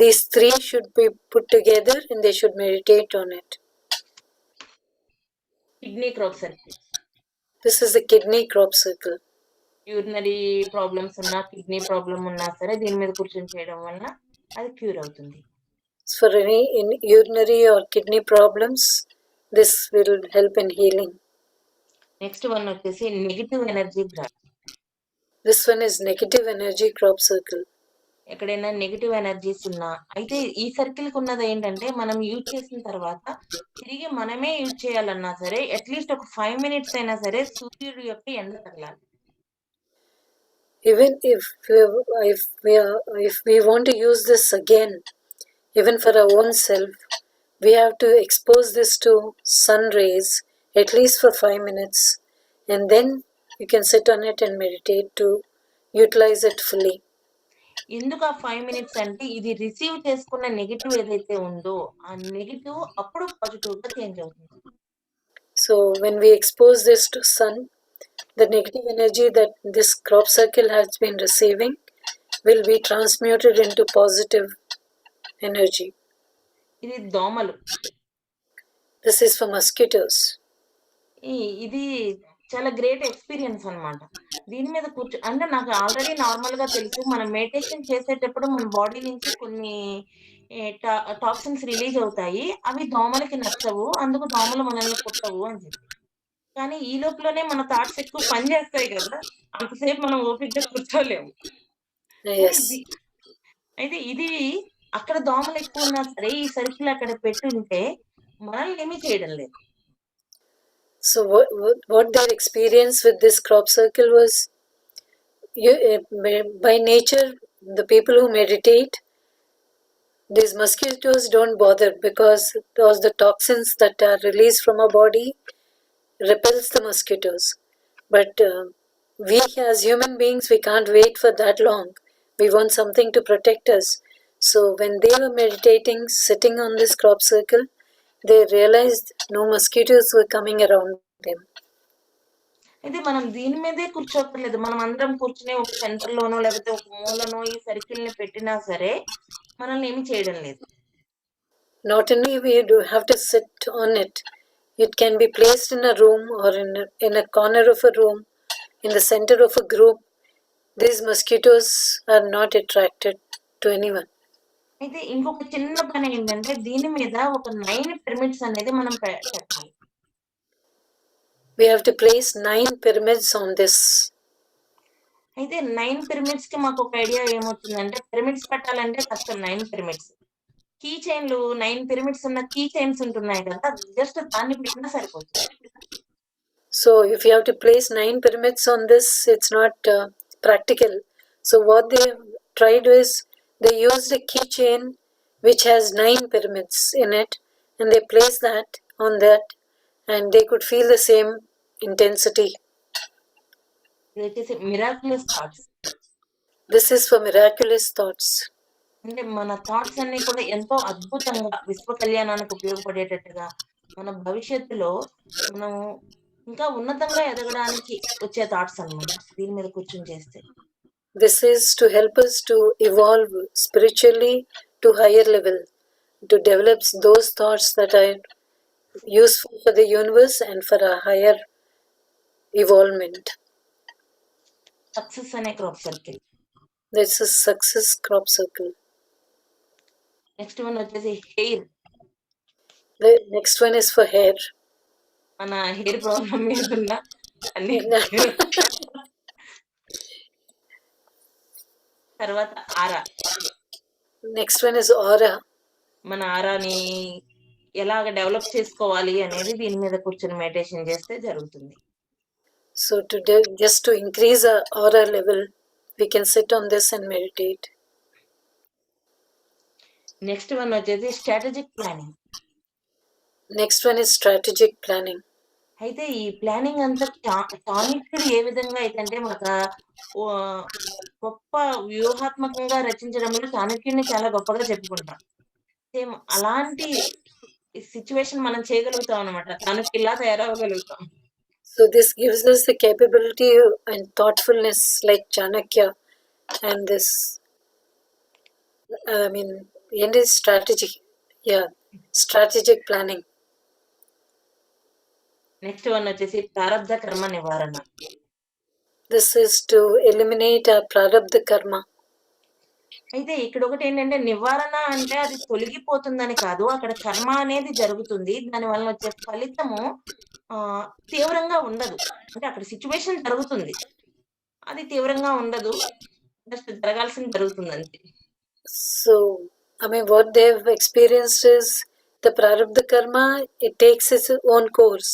These 3 should be put together and they should meditate on it. Kidney crop circle. This is the kidney crop circle. Urinary problems ఉన్నా kidney problem ఉన్నా సరే దీని మీద కూర్చొని చేయడం వల్ల అది cure అవుతుంది. For any urinary or kidney problems, this will help in healing. Next one వచ్చేసి negative energy grab. This one is negative energy crop circle. ఎక్కడైనా నెగిటివ్ ఎనర్జీస్ ఉన్నా అయితే ఈ సర్కిల్ కు ఉన్నది ఏంటంటే మనం యూజ్ చేసిన తర్వాత తిరిగి మనమే యూజ్ చేయాలన్నా సరే అట్లీస్ట్ ఒక 5 మినిట్స్ అయినా సరే సూర్యుడి యొక్క ఎండ తగలాలి. Even if we want to use this again, even for our own self, we have to expose this to sun rays at least for 5 minutes, and then you can sit on it and meditate to utilize it fully. ఎందుకు ఆ 5 minutes అంటే ఇది receive చేసుకున్న negative ఏదైతే ఉందో ఆ negative అప్పుడు positive గా చేంజ్ అవుతుంది. So when we expose this to sun, the negative energy that this crop circle has been receiving will be transmuted into positive energy. ఇది దోమలు. This is for mosquitoes. ఇది చాలా గ్రేట్ ఎక్స్పీరియన్స్ అన్నమాట. దీని మీద అంటే నాకు ఆల్రెడీ నార్మల్ గా తెలుసు మనం మెడిటేషన్ చేసేటప్పుడు మన బాడీ నుంచి కొన్ని టాక్సిన్స్ రిలీజ్ అవుతాయి. అవి దోమలకి నచ్చవు, అందుకు దోమలు మనల్ని కుట్టవు అని చెప్పి. కానీ ఈ లోపలనే మన థాట్స్ ఎక్కువ పని చేస్తాయి కదా, అంతసేపు మనం ఓపికగా కూర్చోలేము. అయితే ఇది అక్కడ దోమలు ఎక్కువ ఉన్నా సరే ఈ సర్కిల్ అక్కడ పెట్టుంటే మనల్ని ఏమీ చేయడం లేదు. So what their experience with this crop circle was, by nature, the people who meditate, These mosquitoes don't bother because those the toxins that are released from our body repels the mosquitoes. But we as human beings, we can't wait for that long. We want something to protect us. So when they were meditating, sitting on this crop circle, they realized no mosquitoes were coming around them. అయితే మనం దీని మీదే కూర్చోక్కర్లేదు. మనం అందరం కూర్చుని ఒక సెంటర్‌లోనో లేకపోతే ఒక మూలనో ఈ సర్కిల్‌ని పెట్టినా సరే మనల్ని ఏమి చేయడం లేదు. Not only we do have to sit on it, it can be placed in a room or in a corner of a room, in the center of a group. These mosquitoes are not attracted to anyone. అయితే ఇంకొక చిన్న పని ఏంటంటే దీని మీద ఒక 9 pyramids అనేది మనం పెట్టాలి. We have to place 9 pyramids on this. అయితే 9 పిరమిడ్స్‌కి మాకు ఒక ఐడియా ఏమవుతుందంటే పిరమిడ్స్ పెట్టాలంటే కష్టం 9 పిరమిడ్స్. కీ చైన్‌లు 9 పిరమిడ్స్ ఉన్న కీ చైన్స్ ఉంటున్నాయి కదా! జస్ట్ దాన్ని పెట్టినా సరిపోతుంది. So if you have to place 9 pyramids on this, it's not practical. So what they tried was they used a keychain which has 9 pyramids in it, and they placed that on that, and they could feel the same intensity. ఇది వచ్చేసి miraculous thoughts. This is for miraculous thoughts. అంటే మన thoughts అన్నీ కూడా ఎంతో అద్భుతంగా విశ్వ కళ్యాణానికి ఉపయోగపడేటట్టుగా మన భవిష్యత్తులో మనం ఇంకా ఉన్నతంగా ఎదగడానికి వచ్చే థాట్స్ అన్నమాట దీని మీద కూర్చొని చేస్తే. This is to help us to evolve spiritually to higher level, to develop those thoughts that are useful for the universe and for a higher evolvement. Success అనే crop circle. This is success crop circle. Next one వచ్చేసి hair. The next one is for hair. మన hair problem మీద ఉన్న అన్ని తర్వాత ఆరా. Next one is aura. మన ఆరాని ఎలాగ develop చేసుకోవాలి అనేది దీని మీద కూర్చొని మెడిటేషన్ చేస్తే జరుగుతుంది. So just to increase our aura level, we can sit on this and meditate. Next one వచ్చేసి strategic planning. Next one is strategic planning. అయితే ఈ ప్లానింగ్ అంతా చాణక్యుడు ఏ విధంగా అయితే అంటే మనకు గొప్ప వ్యూహాత్మకంగా రచించడంలో చాణక్యుడిని చాలా గొప్పగా చెప్పుకుంటాం. సేమ్ అలాంటి సిచ్యువేషన్ మనం చేయగలుగుతాం అన్నమాట. చాణక్యుల్లా తయారవ్వగలుగుతాం. So this gives us the capability and thoughtfulness like Chanakya, and this, it is strategy. Yeah, strategic planning. Next one వచ్చేసి ప్రారబ్ధ కర్మ నివారణ. This is to eliminate our prarabdha karma. అయితే ఇక్కడ ఒకటి ఏంటంటే నివారణ అంటే అది తొలగిపోతుందని కాదు, అక్కడ కర్మ అనేది జరుగుతుంది. దాని వల్ల వచ్చే ఫలితము తీవ్రంగా ఉండదు. అంటే అక్కడ సిచ్యువేషన్ జరుగుతుంది, అది తీవ్రంగా ఉండదు, జస్ట్ జరగాల్సింది జరుగుతుంది అంతే. So, what they've experienced is the prarabdha karma, it takes its own course,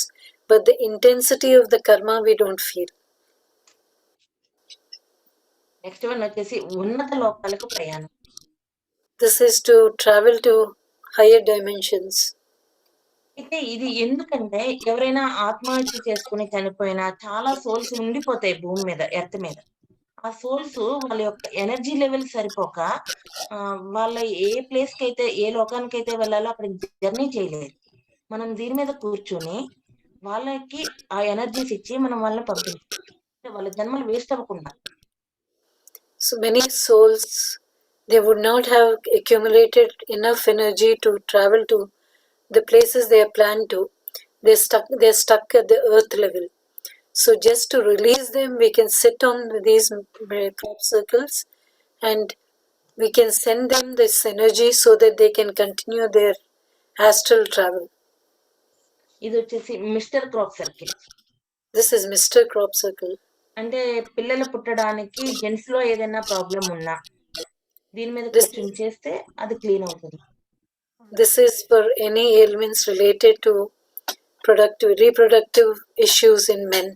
but the intensity of the karma we don't feel. Next one వచ్చేసి ఉన్నత లోకాలకు ప్రయాణం. This is to travel to higher dimensions. అయితే ఇది ఎందుకంటే ఎవరైనా ఆత్మహత్య చేసుకుని చనిపోయినా చాలా సోల్స్ ఉండిపోతాయి భూమి మీద, ఎర్త్ మీద. ఆ సోల్స్ వాళ్ళ యొక్క ఎనర్జీ లెవెల్ సరిపోక వాళ్ళ ఏ ప్లేస్ కి అయితే, ఏ లోకానికి అయితే వెళ్ళాలో అక్కడ జర్నీ చేయలేదు. మనం దీని మీద కూర్చొని వాళ్ళకి ఆ ఎనర్జీస్ ఇచ్చి మనం వాళ్ళని పంపించాలి, వాళ్ళ జన్మలు వేస్ట్ అవ్వకుండా. So many souls, they would not have accumulated enough energy to travel to the places they are planned to. They're stuck at the earth level. So just to release them, we can sit on these crop circles and we can send them this energy so that they can continue their astral travel. ఇది వచ్చేసి mister crop circle. This is Mr. Crop Circle. అంటే పిల్లలు పుట్టడానికి gems లో ఏదైనా problem ఉన్నా దీని మీద కూర్చొని చేస్తే అది క్లీన్ అవుతుంది. This is for any ailments related to reproductive issues in men.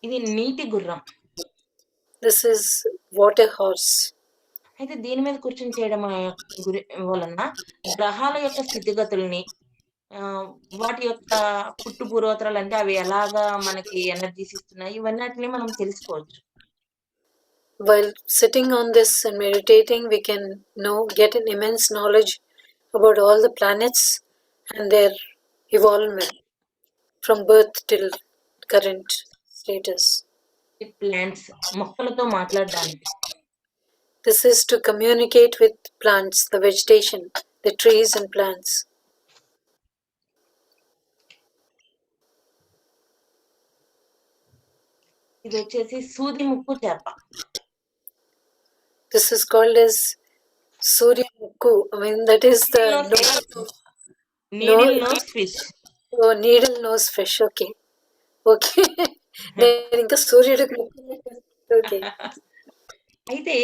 ఇది నీటి గుర్రం. This is water horse. అయితే దీని మీద కూర్చొని చేయడం వలన గ్రహాల యొక్క స్థితిగతుల్ని వాటి యొక్క పుట్టు పూర్వోత్తరాలు అంటే అవి ఎలాగా మనకి ఎనర్జీస్ ఇస్తున్నాయి ఇవన్నిటిని మనం తెలుసుకోవచ్చు. While sitting on this and meditating, we can get an immense knowledge about all the planets and their evolvement from birth till current status. Plants మొక్కలతో మాట్లాడడానికి. This is to communicate with plants, the vegetation, the trees and plants. ఇది వచ్చేసి సూది ముక్కు చేప. This is called as Surya Mukku. I mean, that is the needle nose fish. Oh, needle nose fish. Okay. Okay. నేను ఇంకా సూర్యుడికి okay. అయితే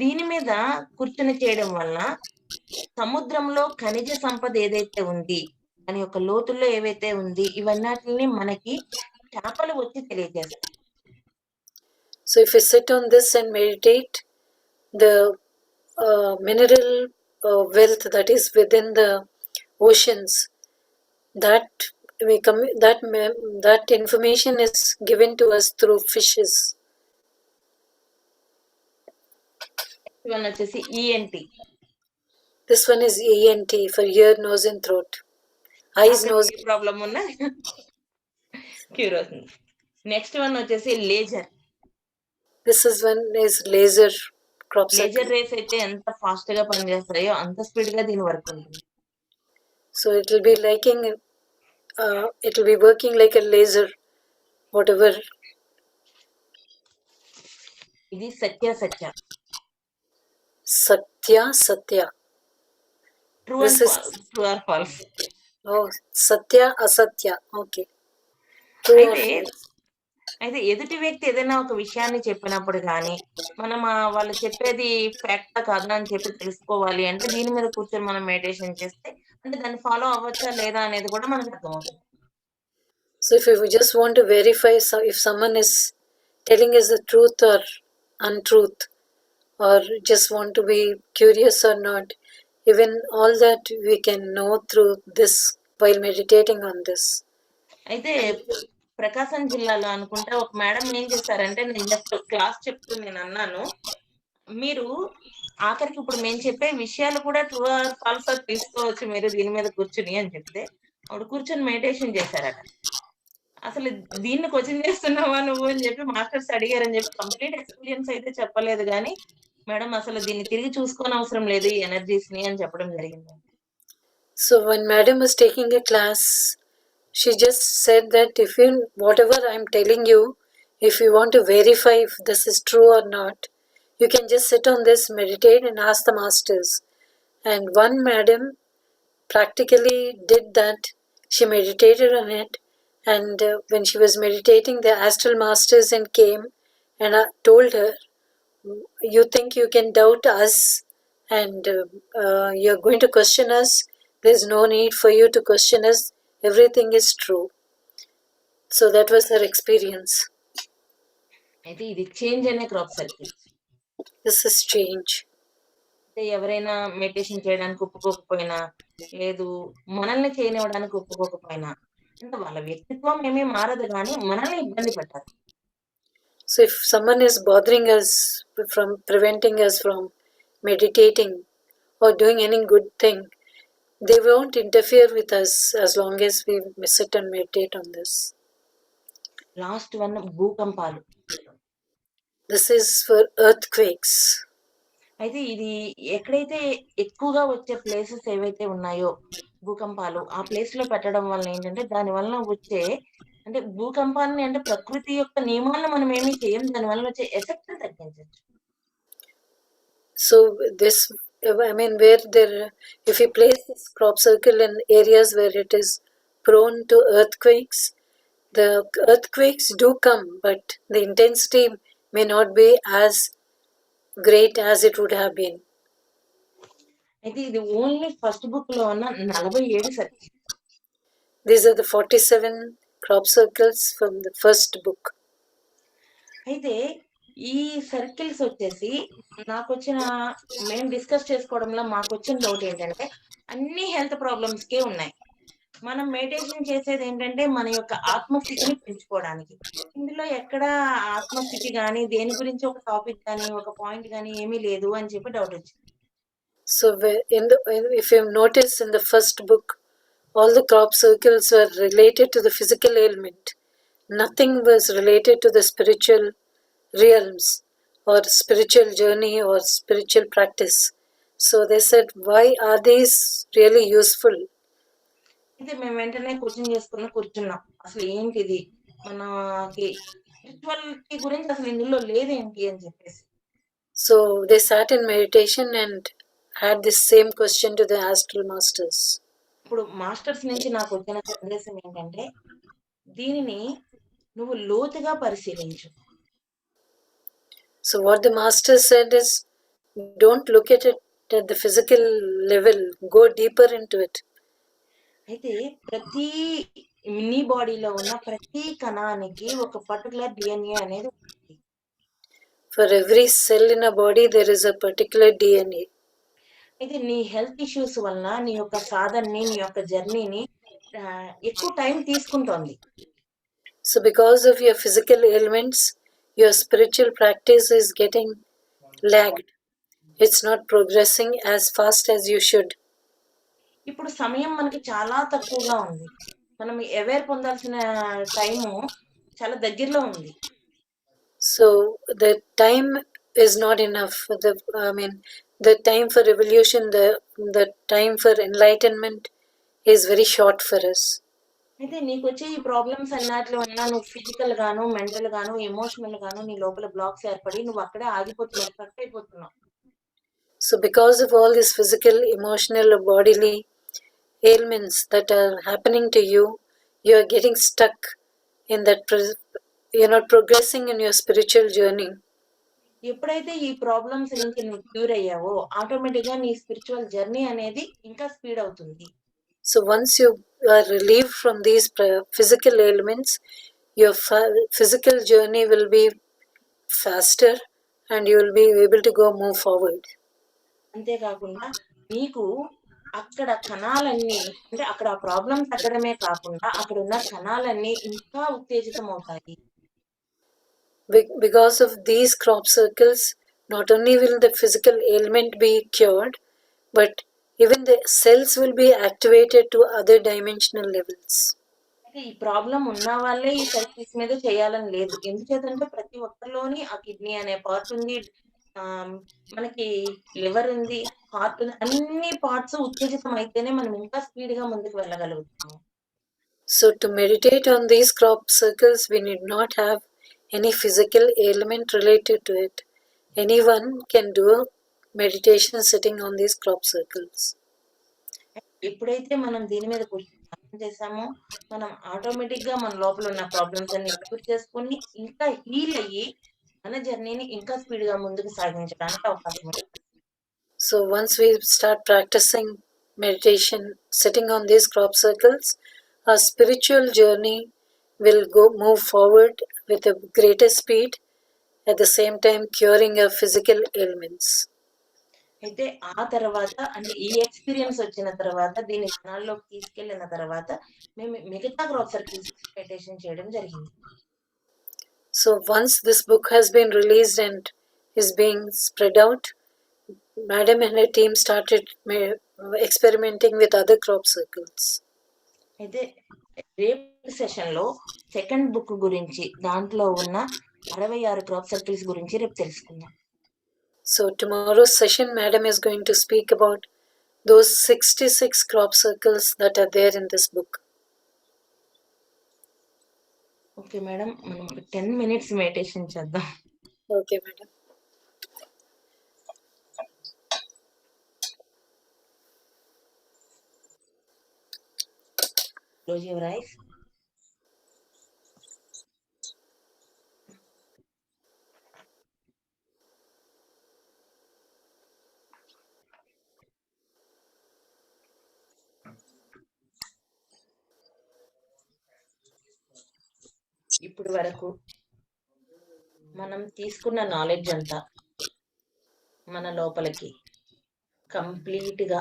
దీని మీద కూర్చొని చేయడం వల్ల సముద్రంలో ఖనిజ సంపద ఏదైతే ఉంది, దాని యొక్క లోతుల్లో ఏవైతే ఉంది, ఇవన్నిటిని మనకి చేపలు వచ్చి తెలియజేస్తాయి. So if you sit on this and meditate, the mineral wealth that is within the oceans, that information is given to us through fishes. One వచ్చేసి ENT. This one is ENT for ear, nose and throat. Eyes, nose. Problem uన్నా cure అవుతుంది. Next one వచ్చేసి laser. This is one is laser crop circle. Laser rays అయితే ఎంత fast గా పనిచేస్తాయో అంత speed గా దీని వర్క్ ఉంటుంది. So it will be working like a laser, whatever. ఇది సత్య. Satya. True or false? Oh, Satya, Asatya. Okay. అయితే ఎదుటి వ్యక్తి ఏదైనా ఒక విషయాన్ని చెప్పినప్పుడు కానీ మనం వాళ్ళు చెప్పేది ఫ్యాక్టా కాదా అని చెప్పి తెలుసుకోవాలి అంటే దీని మీద కూర్చొని మనం మెడిటేషన్ చేస్తే అంటే దాన్ని ఫాలో అవ్వచ్చా లేదా అనేది కూడా మనకు అర్థమవుతుంది. So if you just want to verify if someone is telling us the truth or untruth, or just want to be curious or not, even all that we can know through this while meditating on this. అయితే ప్రకాశం జిల్లాలో అనుకుంటే ఒక madam ఏం చేశారంటే నేను just class చెప్తూ నేను అన్నాను, మీరు ఆఖరికి ఇప్పుడు మేము చెప్పే విషయాలు కూడా ట్రూ ఆర్ ఫాల్స్ తీసుకోవచ్చు మీరు దీని మీద కూర్చుని అని చెప్తే ఆవిడ కూర్చొని మెడిటేషన్ చేశారట. అసలు దీన్ని క్వశ్చన్ చేస్తున్నావా నువ్వు అని చెప్పి మాస్టర్స్ అడిగారని చెప్పి కంప్లీట్ ఎక్స్పీరియన్స్ అయితే చెప్పలేదు కానీ మేడం అసలు దీన్ని తిరిగి చూసుకోని అవసరం లేదు ఈ ఎనర్జీస్ ని అని చెప్పడం జరిగింది. So when madam was taking a class, she just said that whatever I'm telling you, if you want to verify if this is true or not, you can just sit on this, meditate and ask the masters. And one madam practically did that. She meditated on it, and when she was meditating, the astral masters came and told her, you think you can doubt us and you're going to question us. There's no need for you to question us. Everything is true. So that was her experience. అయితే ఇది change అనే crop circle. This is change. అంటే ఎవరైనా meditation చేయడానికి ఒప్పుకోకపోయినా లేదు మనల్ని చేయనివ్వడానికి ఒప్పుకోకపోయినా అంటే వాళ్ళ వ్యక్తిత్వం ఏమీ మారదు కానీ మనల్ని ఇబ్బంది పెట్టారు. So if someone is bothering us from preventing us from meditating or doing any good thing, they won't interfere with us as long as we sit and meditate on this. Last one భూకంపాలు. This is for earthquakes. అయితే ఇది ఎక్కడైతే ఎక్కువగా వచ్చే places ఏవైతే ఉన్నాయో భూకంపాలు ఆ ప్లేస్ లో పెట్టడం వల్ల ఏంటంటే దాని వలన వచ్చే అంటే భూకంపాన్ని అంటే ప్రకృతి యొక్క నియమాలను మనం ఏమీ చేయం, దాని వల్ల వచ్చే ఎఫెక్ట్ తగ్గించవచ్చు. So this, I mean, if you place this crop circle in areas where it is prone to earthquakes, the earthquakes do come, but the intensity may not be as great as it would have been. అయితే ఇది only first book లో ఉన్న 47 circle. These are the 47 crop circles from the first book. అయితే ఈ circles వచ్చేసి మేము discuss చేసుకోవడంలో మాకొచ్చిన doubt ఏంటంటే అన్ని హెల్త్ ప్రాబ్లమ్స్‌కే ఉన్నాయి. మనం మెడిటేషన్ చేసేది ఏంటంటే మన యొక్క ఆత్మస్థితిని పెంచుకోవడానికి. ఇందులో ఎక్కడ ఆత్మస్థితి గాని, దేని గురించి ఒక టాపిక్ గాని, ఒక పాయింట్ గాని ఏమీ లేదు అని చెప్పి డౌట్ వచ్చింది. So, if you notice in the first book, all the crop circles were related to the physical ailment. Nothing was related to the spiritual realms or spiritual journey or spiritual practice. So they said, why are these really useful? అయితే మేము వెంటనే question చేసుకుని కూర్చున్నాం. అసలు ఏంటిది? మనకి spirituality గురించి అసలు ఇందులో లేదేంటి అని చెప్పేసి. So they sat in meditation and had this same question to the astral masters. ఇప్పుడు మాస్టర్స్ నుంచి నాకు వచ్చిన సందేశం ఏంటంటే, దీనిని నువ్వు లోతుగా పరిశీలించు. So what the master said is, don't look at it at the physical level, go deeper into it. అయితే ప్రతి నీ బాడీలో ఉన్న ప్రతి కణానికి ఒక పర్టికులర్ డిఎన్ఏ అనేది ఉంటుంది. For every cell in a body, there is a particular DNA. అయితే నీ హెల్త్ ఇష్యూస్ వలన నీ యొక్క సాధనని, నీ యొక్క జర్నీని ఎక్కువ టైం తీసుకుంటోంది. So because of your physical ailments, your spiritual practice is getting lagged. It's not progressing as fast as you should. ఇప్పుడు సమయం మనకి చాలా తక్కువగా ఉంది. మనం అవేర్ పొందాల్సిన టైము చాలా దగ్గరలో ఉంది. So the time is not enough. The time for revolution, the time for enlightenment is very short for us. అయితే నీకొచ్చే ఈ ప్రాబ్లమ్స్ అన్నిటిలో వలన నువ్వు ఫిజికల్ గాను, మెంటల్ గాను, ఎమోషనల్ గాను నీ లోపల బ్లాక్స్ ఏర్పడి నువ్వు అక్కడే ఆగిపోతున్నావు, struck అయిపోతున్నావు. So because of all these physical, emotional, or bodily ailments that are happening to you, you are getting stuck in that. You're not progressing in your spiritual journey. ఎప్పుడైతే ఈ problems నుంచి నువ్వు cure అయ్యావో ఆటోమేటిక్‌గా నీ spiritual journey అనేది ఇంకా speed అవుతుంది. So once you are relieved from these physical ailments, your physical journey will be faster and you will be able to move forward. అంతేకాకుండా నీకు అక్కడ కణాలన్నీ అంటే అక్కడ ఆ ప్రాబ్లమ్ తగ్గడమే కాకుండా అక్కడున్న కణాలన్నీ ఇంకా ఉత్తేజితం అవుతాయి. Because of these crop circles, not only will the physical ailment be cured, but even the cells will be activated to other dimensional levels. అయితే ఈ ప్రాబ్లమ్ ఉన్న వాళ్ళే ఈ సర్కిల్స్ మీద చేయాలని లేదు. ఎందుచేతంటే ప్రతి ఒక్కరిలోని ఆ కిడ్నీ అనే పార్ట్ ఉంది. మనకి లివర్ ఉంది, హార్ట్ ఉంది. అన్ని పార్ట్స్ ఉత్తేజితం అయితేనే మనం ఇంకా స్పీడ్‌గా ముందుకు వెళ్ళగలుగుతాము. So to meditate on these crop circles, we need not have any physical ailment related to it. Anyone can do meditation sitting on these crop circles. ఎప్పుడైతే మనం దీని మీద ధ్యానం చేసామో, మనం ఆటోమేటిక్‌గా మన లోపల ఉన్న ప్రాబ్లమ్స్ అన్ని క్యూర్ చేసుకొని, ఇంకా హీల్ అయ్యి, మన జర్నీని ఇంకా స్పీడ్‌గా ముందుకు సాగించడానికి అవకాశం ఉంటుంది. So once we start practicing meditation sitting on these crop circles, our spiritual journey will move forward with a greater speed, at the same time curing our physical ailments. అయితే ఆ తర్వాత అంటే ఈ ఎక్స్‌పీరియన్స్ వచ్చిన తర్వాత దీన్ని జనాల్లోకి తీసుకెళ్ళిన తర్వాత మేము మిగతా క్రాప్ సర్కిల్స్ మెడిటేషన్ చేయడం జరిగింది. So once this book has been released and is being spread out, Madam and her team started experimenting with other crop circles. అయితే రేపటి సెషన్‌లో సెకండ్ బుక్ గురించి దాంట్లో ఉన్న 66 క్రాప్ సర్కిల్స్ గురించి రేపు తెలుసుకుందాం. So tomorrow's session, Madam is going to speak about those 66 crop circles that are there in this book. Okay madam, మనం ఒక 10 మినిట్స్ మెడిటేషన్ చేద్దాం. Okay, Madam. Close your eyes. ఇప్పటి వరకు మనం తీసుకున్న నాలెడ్జ్ అంతా మన లోపలికి కంప్లీట్‌గా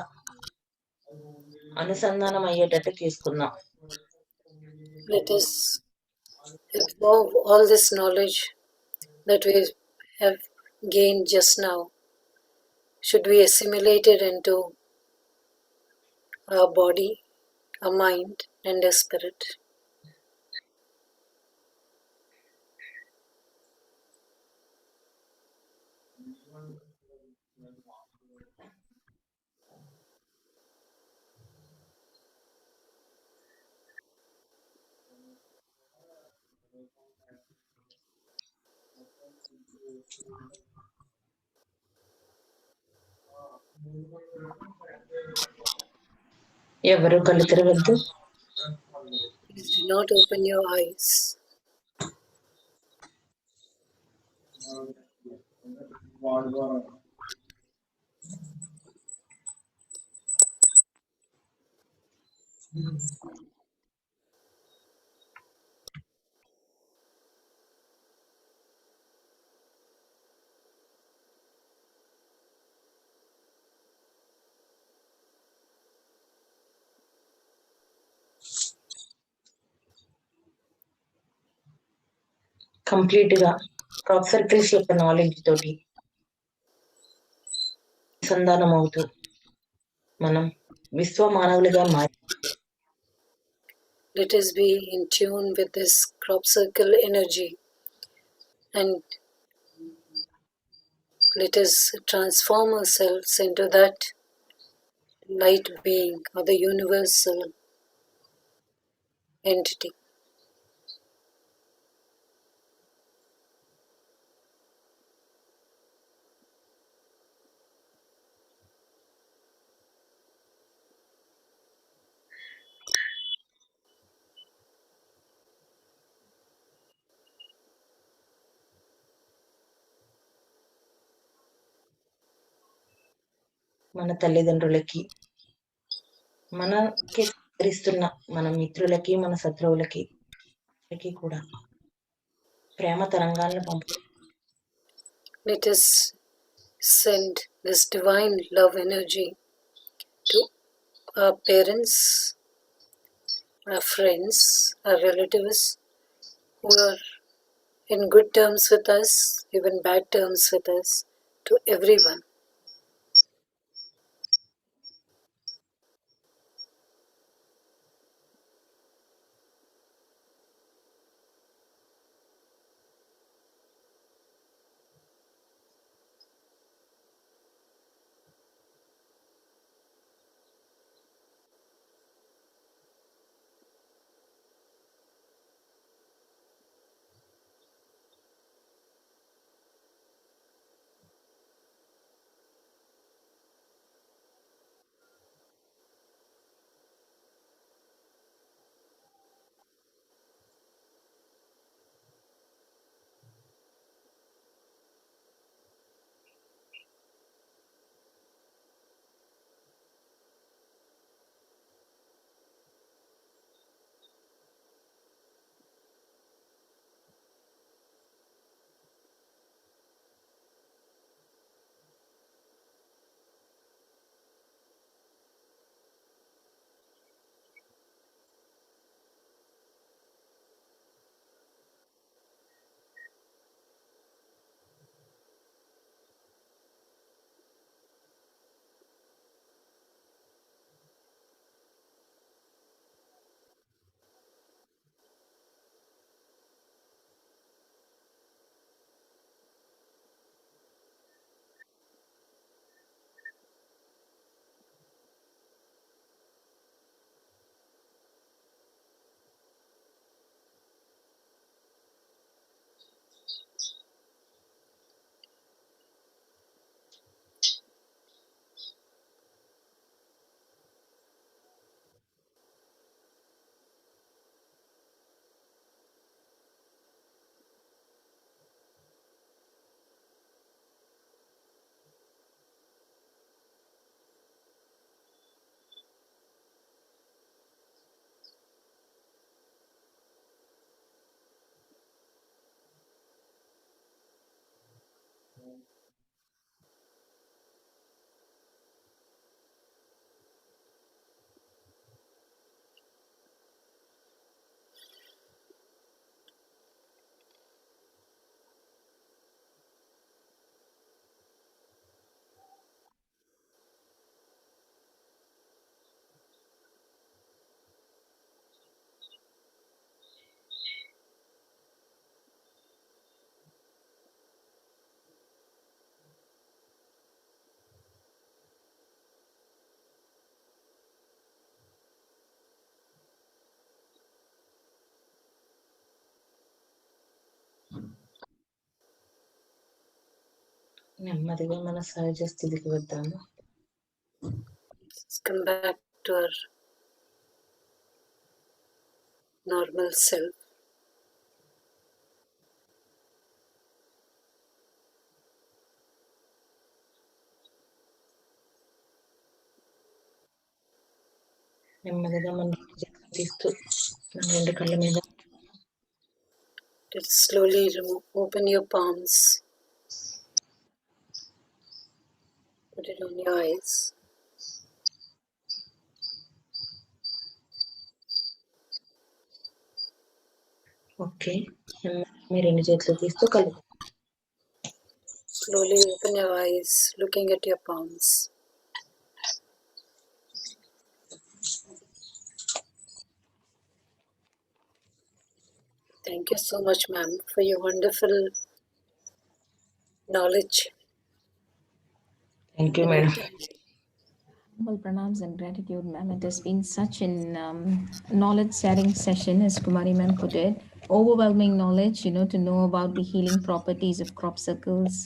అనుసంధానం అయ్యేటట్టు చేసుకుందాం. Let us absorb all this knowledge that we have gained just now. Should be assimilated into our body, our mind, and our spirit. ఎవరు కళ్ళు తెరవద్దు. Please do not open your eyes. కంప్లీట్‌గా క్రాప్ సర్కిల్స్ యొక్క knowledge తోటి అనుసంధానం అవుతూ మనం విశ్వ మానవులుగా మారి Let us be in tune with this crop circle energy and let us transform ourselves into that light being or the universal entity. మన తల్లిదండ్రులకి, మనకి సహకరిస్తున్న మన మిత్రులకి, మన శత్రువులకి అందరికీ కూడా ప్రేమ తరంగాలను పంపు. Let us send this divine love energy to our parents, our friends, our relatives who are in good terms with us, even bad terms with us, to everyone. నెమ్మదిగా మన సహజ స్థితికి వద్దాము. Let's come back to our normal self. నెమ్మదిగా మన తీస్తూ మన రెండు కళ్ళ మీద Let's slowly open your palms. Put it on your eyes. Okay. మీ రెండు చేతులు తీస్తూ కళ్ళు Slowly open your eyes, looking at your palms. Thank you so much, ma'am, for your wonderful knowledge. Thank you madam. Humble pranams and gratitude, ma'am. It has been such an knowledge sharing session, as Kumari ma'am put it. Overwhelming knowledge, to know about the healing properties of crop circles,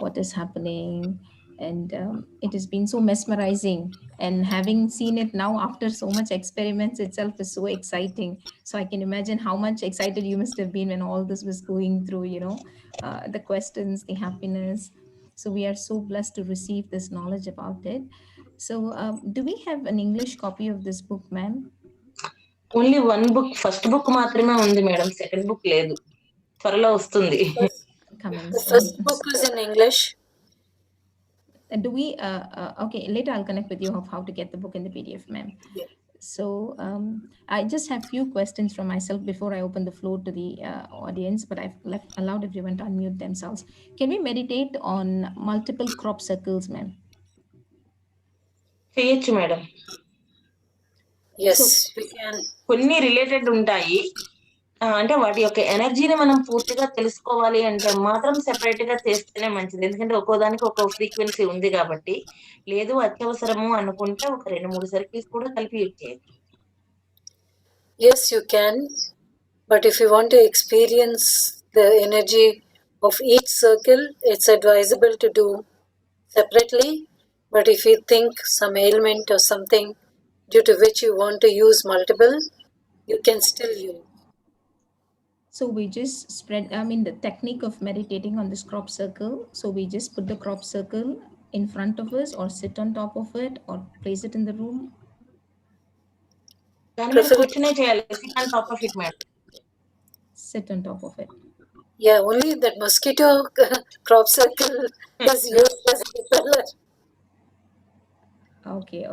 what is happening, and it has been so mesmerizing. And having seen it now after so much experiments itself is so exciting. So I can imagine how much excited you must have been when all this was going through, the questions, the happiness. So we are so blessed to receive this knowledge about it. So do we have an English copy of this book, ma'am? Only one book, first book మాత్రమే ఉంది madam. Second book లేదు, త్వరలో వస్తుంది. Coming The soon. first book is in English. Do we okay, later I'll connect with you of how to get the book in the PDF, ma'am. Yeah. So I just have few questions from myself before I open the floor to the audience, but I've allowed everyone to unmute themselves. Can we meditate on multiple crop circles, ma'am? చేయొచ్చు madam. Yes, we can. కొన్ని related ఉంటాయి. అంటే వాటి యొక్క ఎనర్జీని మనం పూర్తిగా తెలుసుకోవాలి అంటే మాత్రం సెపరేట్ గా చేస్తేనే మంచిది. ఎందుకంటే ఒక్కోదానికి ఒక ఫ్రీక్వెన్సీ ఉంది కాబట్టి. లేదు అత్యవసరము అనుకుంటే ఒక 2, 3 సర్కిల్స్ కూడా కలిపి యూజ్ చేయొచ్చు. Yes, you can. But if you want to experience the energy of each circle, it's advisable to do separately. But if you think some ailment or something due to which you want to use multiple, you can still use. So we just spread, I mean, the technique of meditating on this crop circle. So we just put the crop circle in front of us or sit on top of it or place it in the room. దాని మీద కూర్చునే చేయాలి. SIT on top of it madam. Sit on top of it. Yeah, only that mosquito crop circle is used as a repeller.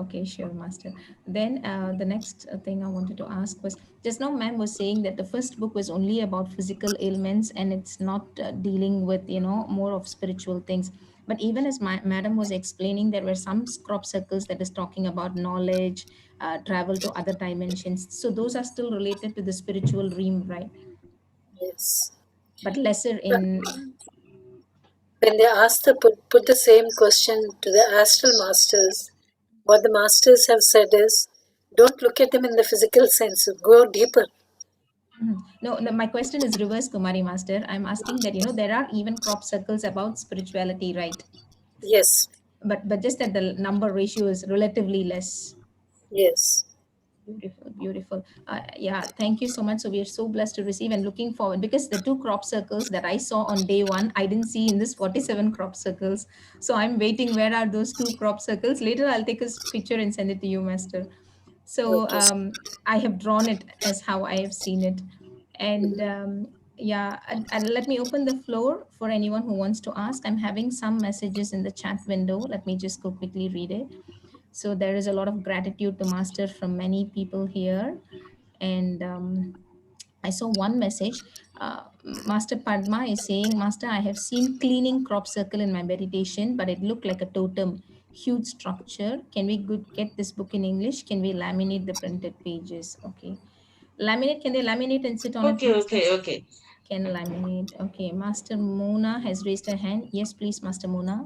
Okay, sure, master. Then the next thing I wanted to ask was, just now ma'am was saying that the first book was only about physical ailments and it's not dealing with more of spiritual things. But even as my madam was explaining, there were some crop circles that is talking about knowledge, travel to other dimensions. So those are still related to the spiritual realm, right? Yes. But lesser in. When they ask put the same question to the astral masters, what the masters have said is, don't look at them in the physical sense, go deeper. No, my question is reverse, Kumari master. I'm asking that there are even crop circles about spirituality, right? Yes. But just that the number ratio is relatively less. Yes. Beautiful. Yeah, thank you so much. So we are so blessed to receive and looking forward, because the 2 crop circles that I saw on day 1, I didn't see in this 47 crop circles. So I'm waiting, where are those 2 crop circles? Later I'll take a picture and send it to you, master. So Okay. I have drawn it as how I have seen it. And yeah, and let me open the floor for anyone who wants to ask. I'm having some messages in the chat window. Let me just go quickly read it. So there is a lot of gratitude to master from many people here. And I saw one message. Master Padma is saying, Master, I have seen cleaning crop circle in my meditation, but it looked like a totem, huge structure. Can we get this book in English? Can we laminate the printed pages? Okay. Laminate, can they laminate and sit on it? Okay. Can laminate. Okay. Master Mona has raised her hand. Yes, please, Master Mona.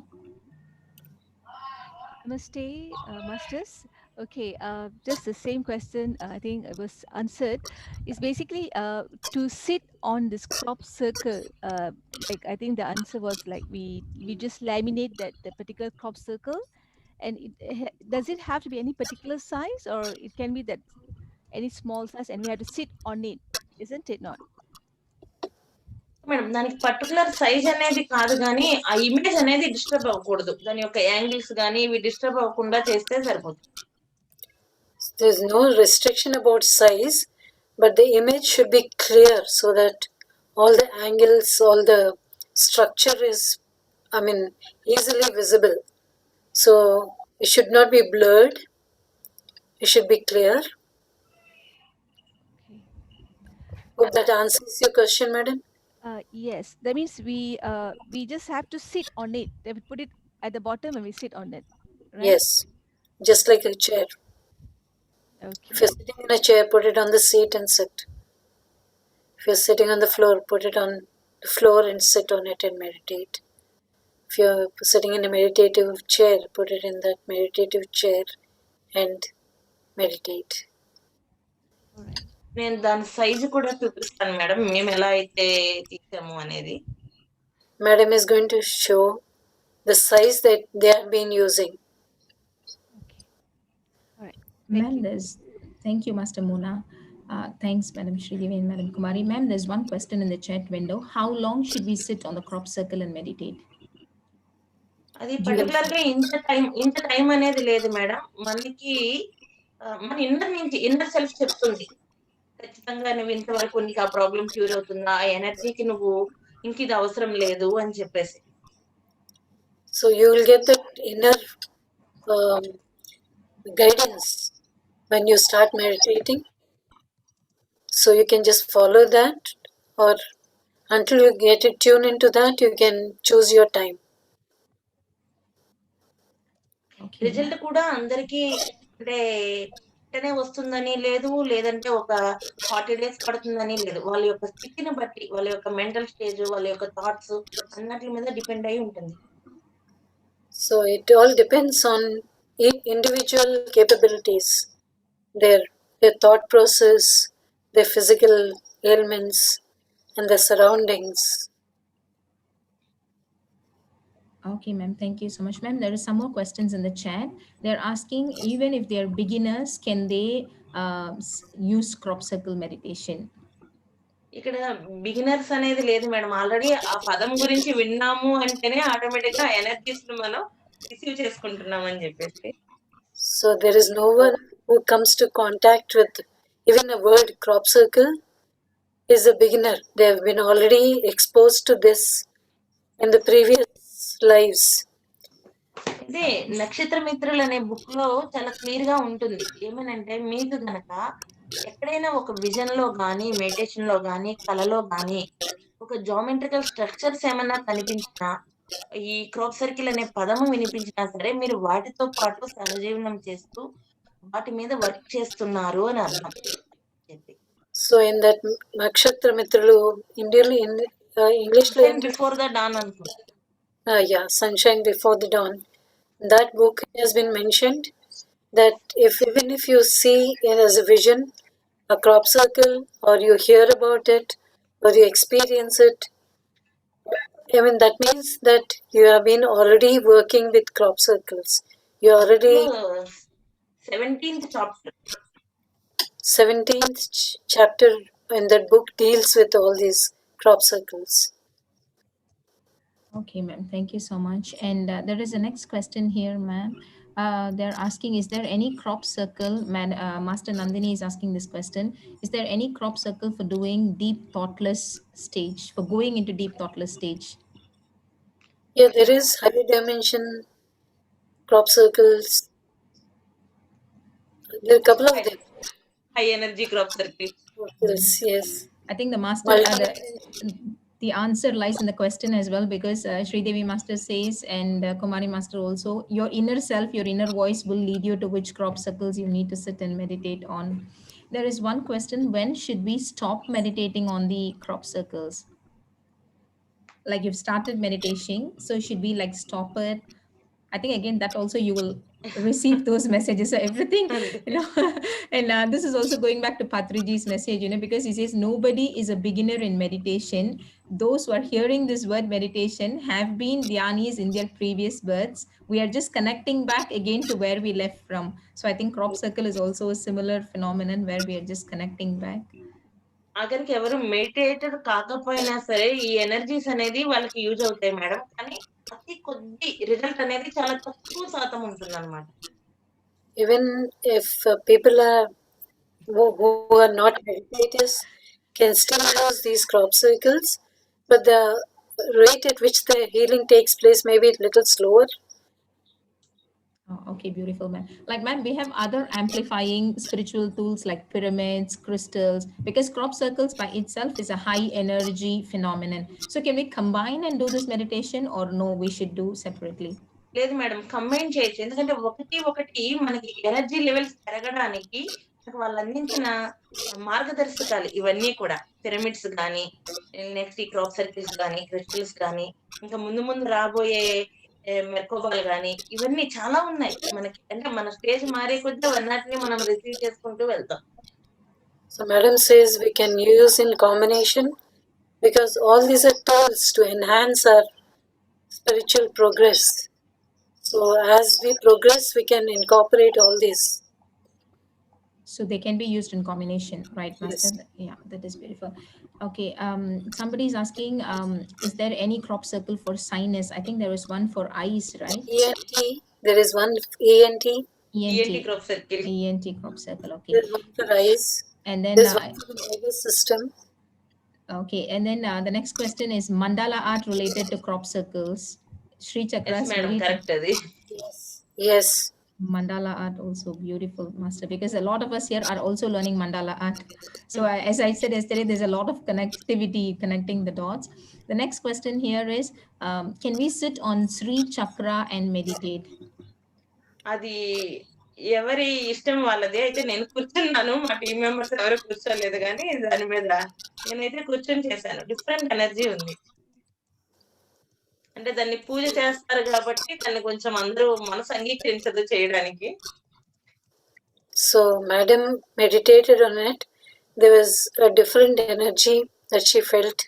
Namaste, masters. Okay, just the same question. I think it was answered. Is basically to sit on this crop circle. Like I think the answer was like we just laminate that particular crop circle, and does it have to be any particular size, or it can be that any small size, and we have to sit on it, isn't it not? Madam దానికి particular size అనేది కాదు కానీ ఆ image అనేది disturb అవ్వకూడదు. దాని యొక్క angles గానీ ఇవి డిస్టర్బ్ అవ్వకుండా చేస్తే సరిపోతుంది. There's no restriction about size, but the image should be clear so that all the angles, all the structure is, easily visible. So it should not be blurred. It should be clear. Okay. Hope that answers your question, madam. Yes, that means we just have to sit on it. Then we put it at the bottom and we sit on it, right? Yes, just like a chair. Okay. If you're sitting in a chair, put it on the seat and sit. If you're sitting on the floor, put it on the floor and sit on it and meditate. If you're sitting in a meditative chair, put it in that meditative chair and meditate. All right. నేను దాని size కూడా చూపిస్తాను madam, మేము ఎలా అయితే తీసాము అనేది. Madam is going to show the size that they have been using. Okay. All right. Thank Ma'am, you. thank you, Master Mona. Thanks, Madam Sridevi and Madam Kumari. Ma'am, there's one question in the chat window. How long should we sit on the crop circle and meditate? అది particular గా ఇంత time అనేది లేదు madam. మనకి మన inner self చెప్తుంది ఖచ్చితంగా నువ్వు ఇంతవరకు నీకు ఆ ప్రాబ్లం క్యూర్ అవుతుందా, ఆ ఎనర్జీకి నువ్వు ఇంక ఇది అవసరం లేదు అని చెప్పేసి. So you will get that inner guidance when you start meditating. So you can just follow that, or until you get it tuned into that, you can choose your time. Okay. Result కూడా అందరికి అంటే వెంటనే వస్తుందని లేదు, లేదంటే ఒక 40 days పడుతుందని లేదు. వాళ్ళ యొక్క స్థితిని బట్టి, వాళ్ళ యొక్క మెంటల్ స్టేజ్, వాళ్ళ యొక్క థాట్స్ అన్నిటి మీద డిపెండ్ అయి ఉంటుంది. So it all depends on individual capabilities, their thought process, their physical ailments, and their surroundings. Okay, ma'am. Thank you so much, ma'am. There are some more questions in the chat. They're asking, even if they're beginners, can they use crop circle meditation? ఇక్కడ beginners అనేది లేదు madam. Already ఆ పదం గురించి విన్నాము అంటేనే automatic గా energies మనం రిసీవ్ చేసుకుంటున్నాం అని చెప్పేసి. So there is no one who comes to contact with even a word crop circle is a beginner. They have been already exposed to this in the previous lives. ఇదే నక్షత్ర మిత్రులు అనే book లో చాలా clear గా ఉంటుంది. ఏమనంటే మీకు గనక ఎక్కడైనా ఒక విజన్ లో గానీ, మెడిటేషన్ లో గానీ, కలలో గానీ ఒక జామెట్రికల్ స్ట్రక్చర్స్ ఏమన్నా కనిపించినా, ఈ క్రాప్ సర్కిల్ అనే పదము వినిపించినా సరే మీరు వాటితో పాటు సహజీవనం చేస్తూ వాటి మీద వర్క్ చేస్తున్నారు అని అర్థం చెప్పి. So in that Nakshatra Mitralu, English lo before the dawn అనుకుంటా. yeah, Sunshine Before the Dawn. In that book has been mentioned that even if you see it as a vision, a crop circle, or you hear about it, or you experience it, that means that you have been already working with crop circles. You already 17th chapter 17th chapter in that book deals with all these crop circles. Okay, ma'am. Thank you so much. And there is a next question here, ma'am. They're asking, is there any crop circle? Master Nandini is asking this question. Is there any crop circle for doing deep thoughtless stage, for going into deep thoughtless stage? Yeah, there is higher dimension crop circles. There are a couple of them. High energy crop circle. Yes. I think the master, the answer lies in the question as well, because Sridevi Master says, and Kumari Master also, your inner self, your inner voice will lead you to which crop circles you need to sit and meditate on. There is one question: when should we stop meditating on the crop circles? Like you've started meditation, so should we like stop it? I think again that also you will receive those messages. So everything, అంతే. you know, and this is also going back to Patriji's message, because he says nobody is a beginner in meditation. Those who are hearing this word meditation have been dhyanis in their previous births. We are just connecting back again to where we left from. So I think crop circle is also a similar phenomenon where we are just connecting back. ఆఖరికి ఎవరు meditator కాకపోయినా సరే ఈ energies అనేది వాళ్ళకి use అవుతాయి madam. కానీ అతి కొద్ది రిజల్ట్ అనేది చాలా తక్కువ శాతం ఉంటుందన్నమాట. Even if people who are not meditators can still use these crop circles, but the rate at which the healing takes place may be a little slower. Oh, okay, beautiful, man. Like, man, we have other amplifying spiritual tools like pyramids, crystals, because crop circles by itself is a high energy phenomenon. So, can we combine and do this meditation, or no, we should do separately? లేదు madam, combine చేయొచ్చు. ఎందుకంటే ఒకటి మనకి energy levels పెరగడానికి వాళ్ళు అందించిన మార్గదర్శకాలు ఇవన్నీ కూడా. పిరమిడ్స్ గానీ, నెక్స్ట్ ఈ క్రాప్ సర్కిల్స్ గానీ, క్రిస్టల్స్ గానీ, ఇంకా ముందు రాబోయే మెర్కోబాల్ గానీ, ఇవన్నీ చాలా ఉన్నాయి మనకి. అంటే మన స్టేజ్ మారే కొద్దీ అవన్నిటిని మనం రిసీవ్ చేసుకుంటూ వెళ్తాం. So Madam says we can use in combination because all these are tools to enhance our spiritual progress. So as we progress, we can incorporate all these. So they can be used in combination, right, Master? Yes. Yeah, that is beautiful. Okay, somebody is asking, is there any crop circle for sinus? I think there is one for eyes, right? ENT, there is one ENT, ENT crop circle, ENT crop circle, okay. there is one for eyes, And then, there is one for the nervous system. okay, and then the next question is mandala art related to crop circles. Sri Chakras, yes madam, correct అది. Yes. Yes. mandala art also beautiful, Master, because a lot of us here are also learning mandala art. So as I said yesterday, there's a lot of connectivity connecting the dots. The next question here is, can we sit on Sri Chakra and meditate? అది ఎవరి ఇష్టం వాళ్ళది. అయితే నేను కూర్చున్నాను. మా team members ఎవరు కూర్చోలేదు గానీ దాని మీద నేనైతే కూర్చొని చేశాను. డిఫరెంట్ ఎనర్జీ ఉంది. అంటే దాన్ని పూజ చేస్తారు కాబట్టి దాన్ని కొంచెం అందరూ మనసు అంగీకరించదు చేయడానికి. So Madam meditated on it. There was a different energy that she felt,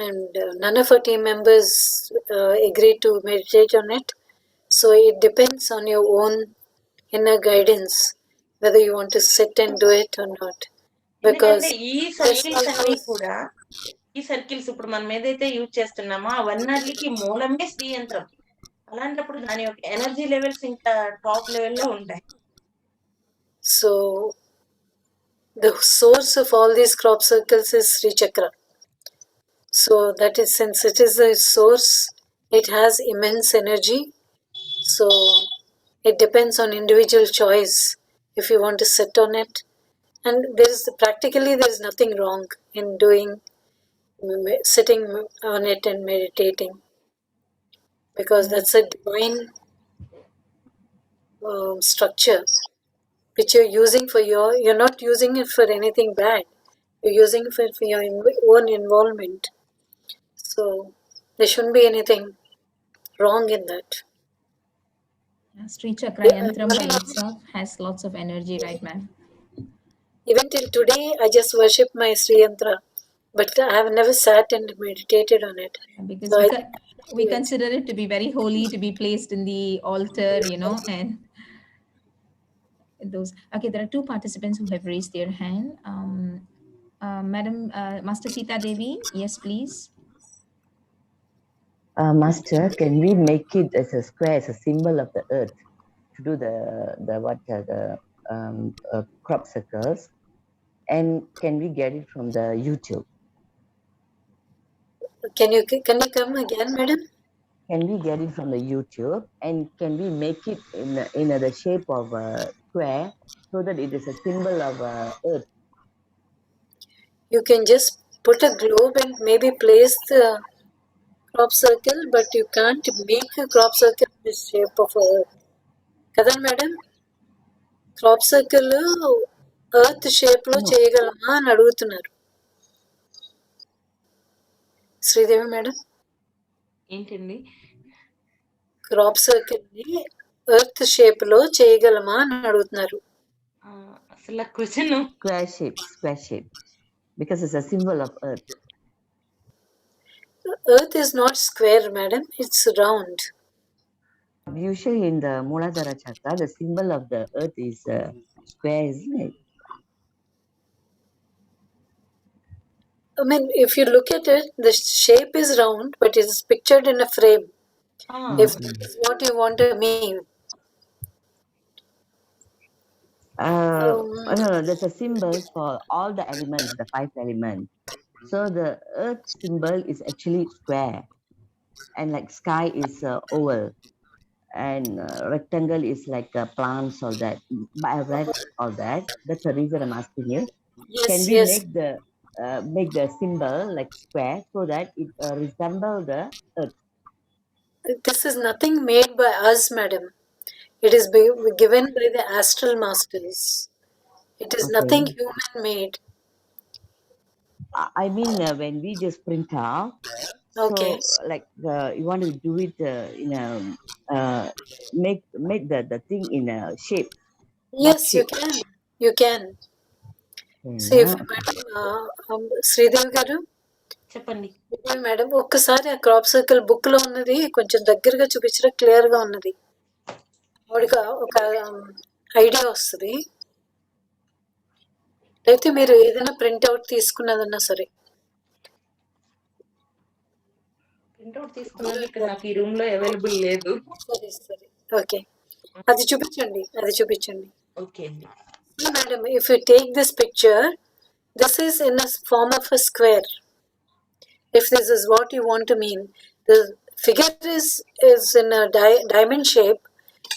and none of her team members agreed to meditate on it. So it depends on your own inner guidance whether you want to sit and do it or not. Because ఎందుకంటే ఈ circles అన్ని కూడా, ఈ circles ఇప్పుడు మనం ఏదైతే use చేస్తున్నామో అవన్నిటికి మూలమే శ్రీ యంత్రం. అలాంటప్పుడు దాని యొక్క ఎనర్జీ లెవెల్స్ ఇంకా టాప్ లెవెల్లో ఉంటాయి. so the source of all these crop circles is Sri Chakra. So that is, since it is the source, it has immense energy. So it depends on individual choice if you want to sit on it. And practically there is nothing wrong in sitting on it and meditating, because that's a divine structure which you're using for you're not using it for anything bad. You're using it for your own involvement. So there shouldn't be anything wrong in that. Sri Chakra Yantram by itself has lots of energy, right, ma'am? Even till today, I just worship my Sri Yantra, but I have never sat and meditated on it. Because So we consider it to be very holy, to be placed in the altar, and those. Okay, there are two participants who have raised their hand. Madam Master Sita Devi, yes, please. Master, can we make it as a square, as a symbol of the earth, to do the crop circles? And can we get it from the YouTube? Can you come again, madam? Can we get it from the YouTube? And can we make it in the shape of a square so that it is a symbol of earth? You can just put a globe and maybe place the crop circle, but you can't make a crop circle in the shape of a earth. Kada madam? Crop circle earth shape lo cheyagalama అని అడుగుతున్నారు Sridevi madam. ఏంటండి? Crop circle ని earth shape లో చేయగలమా అని అడుగుతున్నారు. అసలు question Square shape, because it's a symbol of earth. Earth is not square, madam, it's round. Usually in the Muladhara Chakra, the symbol of the earth is square, isn't it? I mean, if you look at it, the shape is round, but it is pictured in a frame. If that is what you want to mean. No, there's a symbol for all the elements, the 5 elements. So the earth symbol is actually square, and like sky is oval, and rectangle is like plants or that. But I've read all that. That's the reason I'm asking you. Yes, Can we yes. make the symbol like square so that it resemble the earth? This is nothing made by us, madam. It is given by the astral masters. It is Okay. nothing human made. I mean, when we just print out, Okay. so like you want to do it in a make the thing in a shape. Yes, you shape. can. You can. See, if madam, Sridevi గారు, చెప్పండి. Madam ఒక్కసారి ఆ crop circle book లో ఉన్నది కొంచెం దగ్గరగా చూపించడం clear గా ఉన్నది. వాడికి ఒక ఐడియా వస్తుంది. అయితే మీరు ఏదైనా ప్రింట్అవుట్ తీసుకున్నదన్నా సరే. ప్రింట్అవుట్ తీసుకున్నది ఇక్కడ నాకు ఈ రూమ్ లో అవైలబుల్ లేదు. సరే సరే, ఓకే, అది చూపించండి, అది చూపించండి. ఓకే అండి. Madam, if you take this picture, this is in a form of a square. If this is what you want to mean, the figure is in a diamond shape,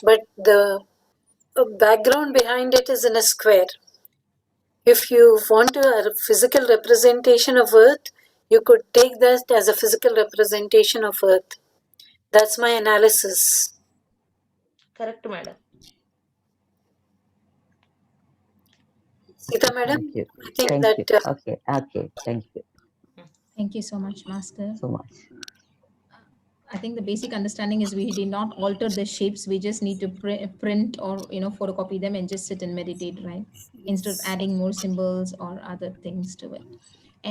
but the background behind it is in a square. If you want a physical representation of Earth, you could take that as a physical representation of Earth. That's my analysis. Correct madam. Sita madam, Thank you. I think Thank that you. Okay. Thank you Thank you so much, Master. so much. I think the basic understanding is we did not alter the shapes. We just need to print or photocopy them and just sit and meditate, right? Instead of adding more symbols or other things to it.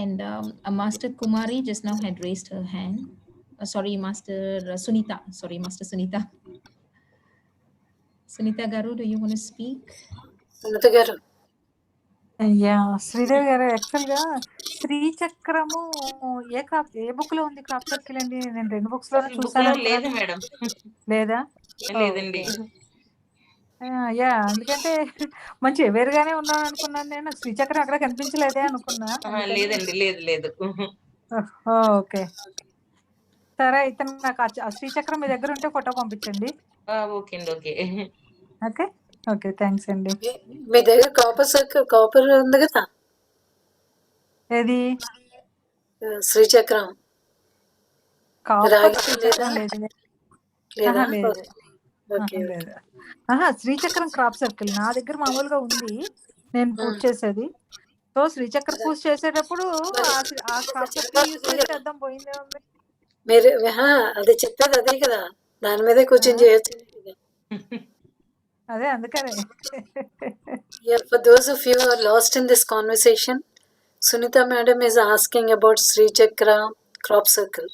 And Master Kumari just now had raised her hand. Sorry, Master Sunita. Sorry, Master Sunita. Sunita Garu, do you want to speak? Sunita Garu. Yeah Sridevi గారు, actual గా శ్రీచక్రము ఏ book లో ఉంది crop circle అండి? నేను 2 books లోనే చూసాను. లేదు madam. లేదా? లేదండి. యా, ఎందుకంటే మంచి ఎవేర్గానే ఉన్నాను అనుకున్నాను నేను. శ్రీచక్రం అక్కడ కనిపించలేదే అనుకున్నా. లేదండి, లేదు. ఓకే, సరే అయితే నాకు ఆ శ్రీచక్రం మీ దగ్గర ఉంటే ఫోటో పంపించండి. ఓకే అండి. ఓకే ఓకే, థ్యాంక్స్ అండి. మీ దగ్గర కాపర్ సర్కిల్ కాపర్ ఉంది కదా? ఏది? శ్రీచక్రం. కాపర్ శ్రీచక్రం లేదు. లేదు. శ్రీచక్రం క్రాప్ సర్కిల్ నా దగ్గర మామూలుగా ఉంది, నేను పూజ చేసేది. సో శ్రీచక్ర పూజ చేసేటప్పుడు ఆ క్రాప్ సర్కిల్ యూజ్ చేసేద్దాం, పోయిందే ఉంది. మీరు అది చెప్పేది అదే కదా, దాని మీదే కూర్చొని చేయొచ్చు. అదే అందుకనే. For those of you who are lost in this conversation, Sunita madam is asking about Sri Chakra crop circle,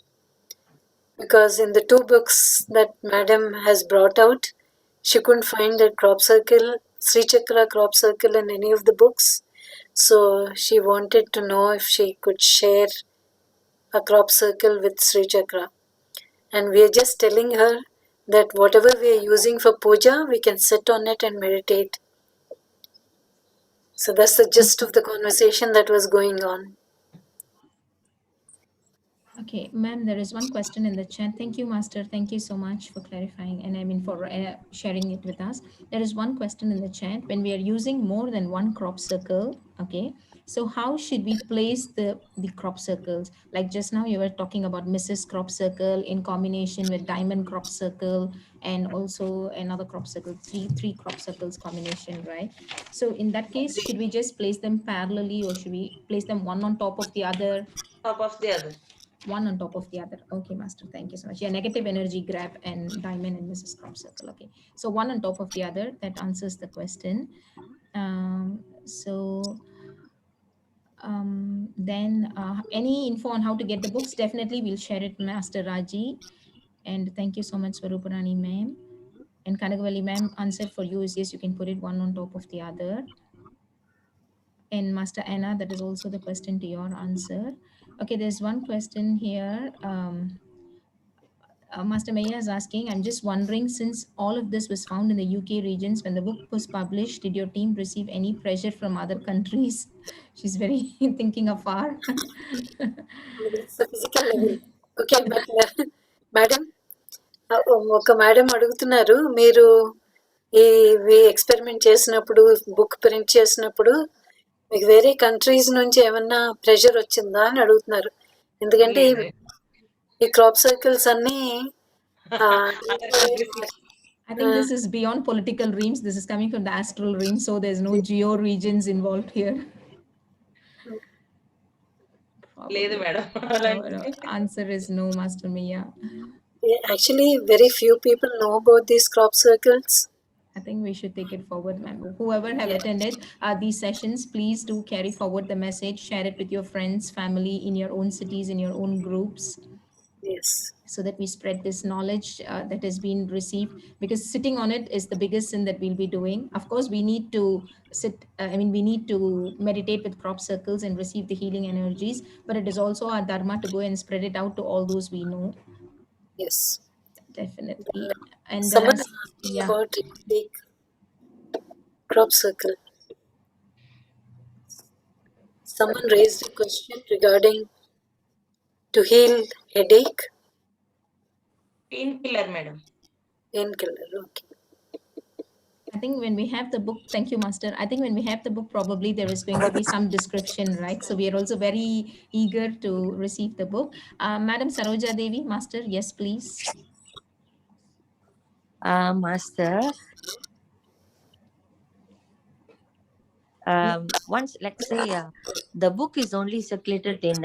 because in the 2 books that madam has brought out, she couldn't find that crop circle, Sri Chakra crop circle in any of the books. So she wanted to know if she could share a crop circle with Sri Chakra. And we are just telling her that whatever we are using for puja, we can sit on it and meditate. So that's the gist of the conversation that was going on. Okay, ma'am, there is one question in the chat. Thank you, Master. Thank you so much for clarifying and for sharing it with us. There is one question in the chat. When we are using more than one crop circle, okay, so how should we place the crop circles? Like just now you were talking about Mrs. crop circle in combination with diamond crop circle and also another crop circle, three crop circles combination, right? So in that case, should we just place them parallelly or should we place them one on top of the other? Top of the other. One on top of the other. Okay, Master. Thank you so much. Yeah, negative energy grab and diamond and Mrs. Crop Circle. Okay. So one on top of the other. That answers the question. Then any info on how to get the books, definitely we'll share it, Master Raji. And thank you so much, Swaruparani ma'am. And Kanagavali ma'am, answer for you is yes, you can put it one on top of the other. And Master Anna, that is also the question to your answer. Okay, there's one question here. Master Maya is asking, I'm just wondering, since all of this was found in the UK regions, when the book was published, did your team receive any pressure from other countries? She's very thinking afar. It's the physical level. Okay, but madam ఒక madam అడుగుతున్నారు, మీరు ఇవి experiment చేసినప్పుడు book print చేసినప్పుడు మీకు వేరే countries నుంచి ఏమన్నా ప్రెషర్ వచ్చిందా అని అడుగుతున్నారు. ఎందుకంటే ఈ క్రాప్ సర్కిల్స్ అన్ని I think this is beyond political realms. This is coming from the astral realm, so there's no geo regions involved here. లేదు madam. No, answer is no, Master Mia. actually very few people know about these crop circles. I think we should take it forward, ma'am. Whoever have attended these sessions, please do carry forward the message, share it with your friends, family, in your own cities, in your own groups, Yes. so that we spread this knowledge that has been received, because sitting on it is the biggest sin that we'll be doing. Of course, we need to we need to meditate with crop circles and receive the healing energies, but it is also our dharma to go and spread it out to all those we know. Yes. Definitely. And the Someone last, asked me yeah. about the crop circle. Someone raised a question regarding to heal headache. Pain killer madam. Painkiller. Okay. I think when we have the book, thank you, Master. I think when we have the book, probably there is going to be some description, right? So we are also very eager to receive the book. Madam Saroja Devi, Master, yes, please. Master, once, let's say, the book is only circulated in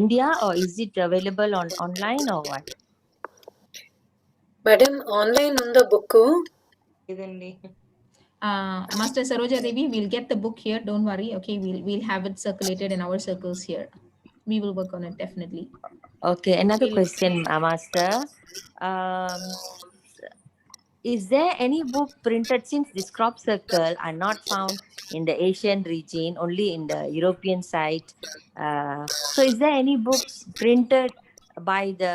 India, or is it available on online or what? Madam, online on the book. లేదండి. Master Saroja Devi, we'll get the book here. Don't worry. Okay, we'll have it circulated in our circles here. We will work on it definitely. Okay, another question, Master. Is there any book printed, since this crop circle are not found in the Asian region, only in the European side? So is there any books printed by the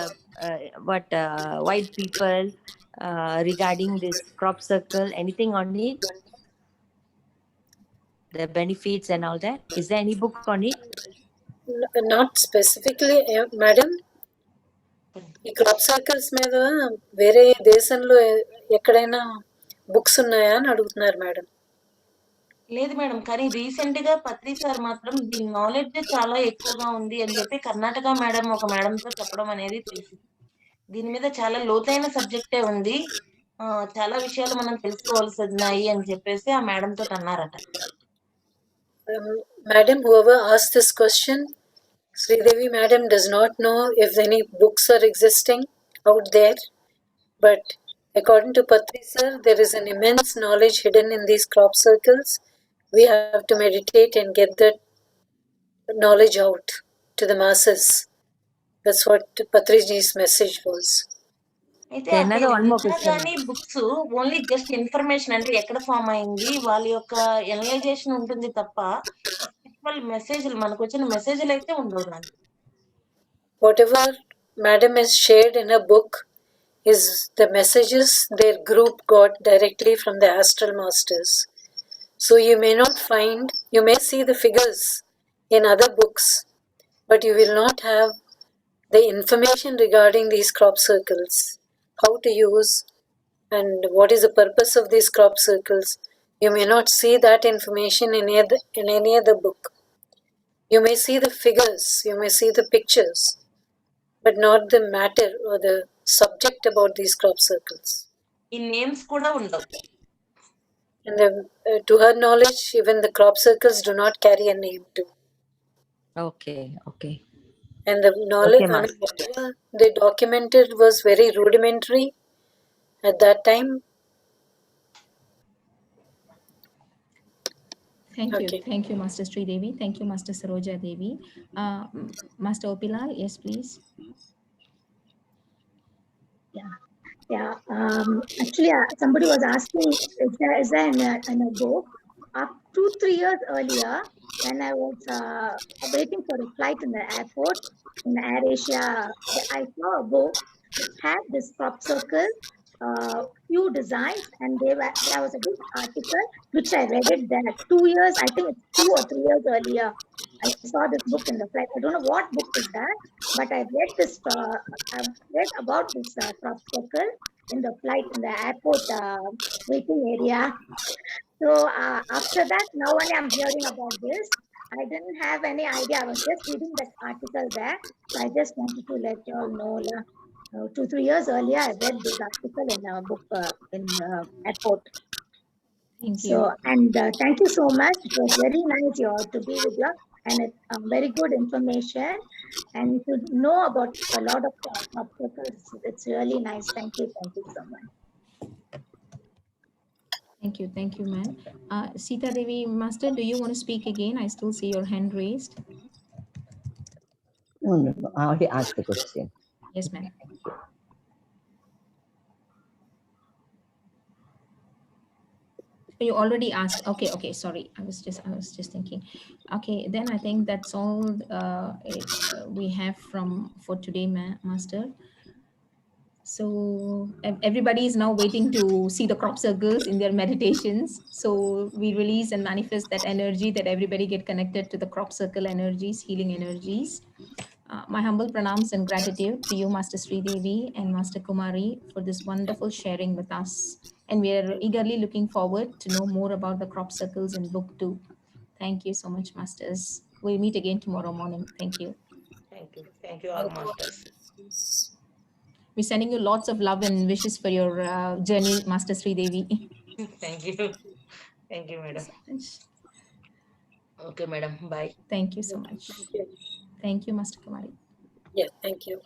white people regarding this crop circle? Anything on it? The benefits and all that? Is there any book on it? Not specifically, madam. ఈ crop circles మీద వేరే దేశంలో ఎక్కడైనా books ఉన్నాయా అని అడుగుతున్నారు madam. లేదు madam, కానీ రీసెంట్ గా పత్రి సార్ మాత్రం దీని నాలెడ్జ్ చాలా ఎక్కువగా ఉంది అని చెప్పి కర్ణాటక మేడం ఒక మేడంతో చెప్పడం అనేది తెలిసింది. దీని మీద చాలా లోతైన సబ్జెక్టే ఉంది, చాలా విషయాలు మనం తెలుసుకోవాల్సి ఉన్నాయి అని చెప్పేసి ఆ మేడం తోటి అన్నారట. Madam, whoever asked this question, Sridevi madam does not know if any books are existing out there, but according to Patri sir, there is an immense knowledge hidden in these crop circles. We have to meditate and get that knowledge out to the masses. That's what Patriji's message was. అయితే Another one more question. కానీ books only just information, అంటే ఎక్కడ form అయింది వాళ్ళ యొక్క analysation ఉంటుంది తప్ప spiritual మెసేజ్లు మనకు వచ్చిన మెసేజ్లు అయితే ఉండవు. Whatever madam has shared in her book is the messages their group got directly from the astral masters. So you may not find, you may see the figures in other books, but you will not have the information regarding these crop circles, how to use and what is the purpose of these crop circles. You may not see that information in any other book. You may see the figures, you may see the pictures, but not the matter or the subject about these crop circles. ఈ names కూడా ఉండవు. And to her knowledge, even the crop circles do not carry a name too. Okay. And the knowledge, Okay, I mean, Master. whatever they documented was very rudimentary at that time. Okay. Thank you, Master Sri Devi. Thank you, Master Saroja Devi. Master Opilal, yes, please. Yeah. Actually, somebody was asking, is there in a book? Up to 3 years earlier, when I was waiting for a flight in the airport in AirAsia, I saw a book which had this crop circle, few designs, and there was a big article which I read it there 2 years. I think it's 2 or 3 years earlier. I saw this book in the flight. I don't know what book is that, but I read this. I've read about this crop circle in the flight in the airport waiting area. So after that, now only I'm hearing about this. I didn't have any idea. I was just reading that article there. So I just wanted to let you all know. 2-3 years earlier, I read this article in a book in airport. Thank you. So, and thank you so much. It was very nice to be with you, and it's very good information. And to know about a lot of crop circles, it's really nice. Thank you so much. Thank you, ma'am. Sita Devi, Master, do you want to speak again? I still see your hand raised. No, I already asked the question. Yes, ma'am. You already asked. Okay. Sorry, I was just thinking. Okay, then I think that's all we have for today, Master. So everybody is now waiting to see the crop circles in their meditations. So we release and manifest that energy, that everybody get connected to the crop circle energies, healing energies. My humble pranams and gratitude to you, Master Sri Devi and Master Kumari, for this wonderful sharing with us. And we are eagerly looking forward to know more about the crop circles in book 2. Thank you so much, Masters. We'll meet again tomorrow morning. Thank you. Thank you all, masters. We're sending you lots of love and wishes for your journey, Master Sri Devi. Thank you, madam. Okay, madam. Bye. Thank you so much. Thank you, Master Kumari. Yeah, thank you.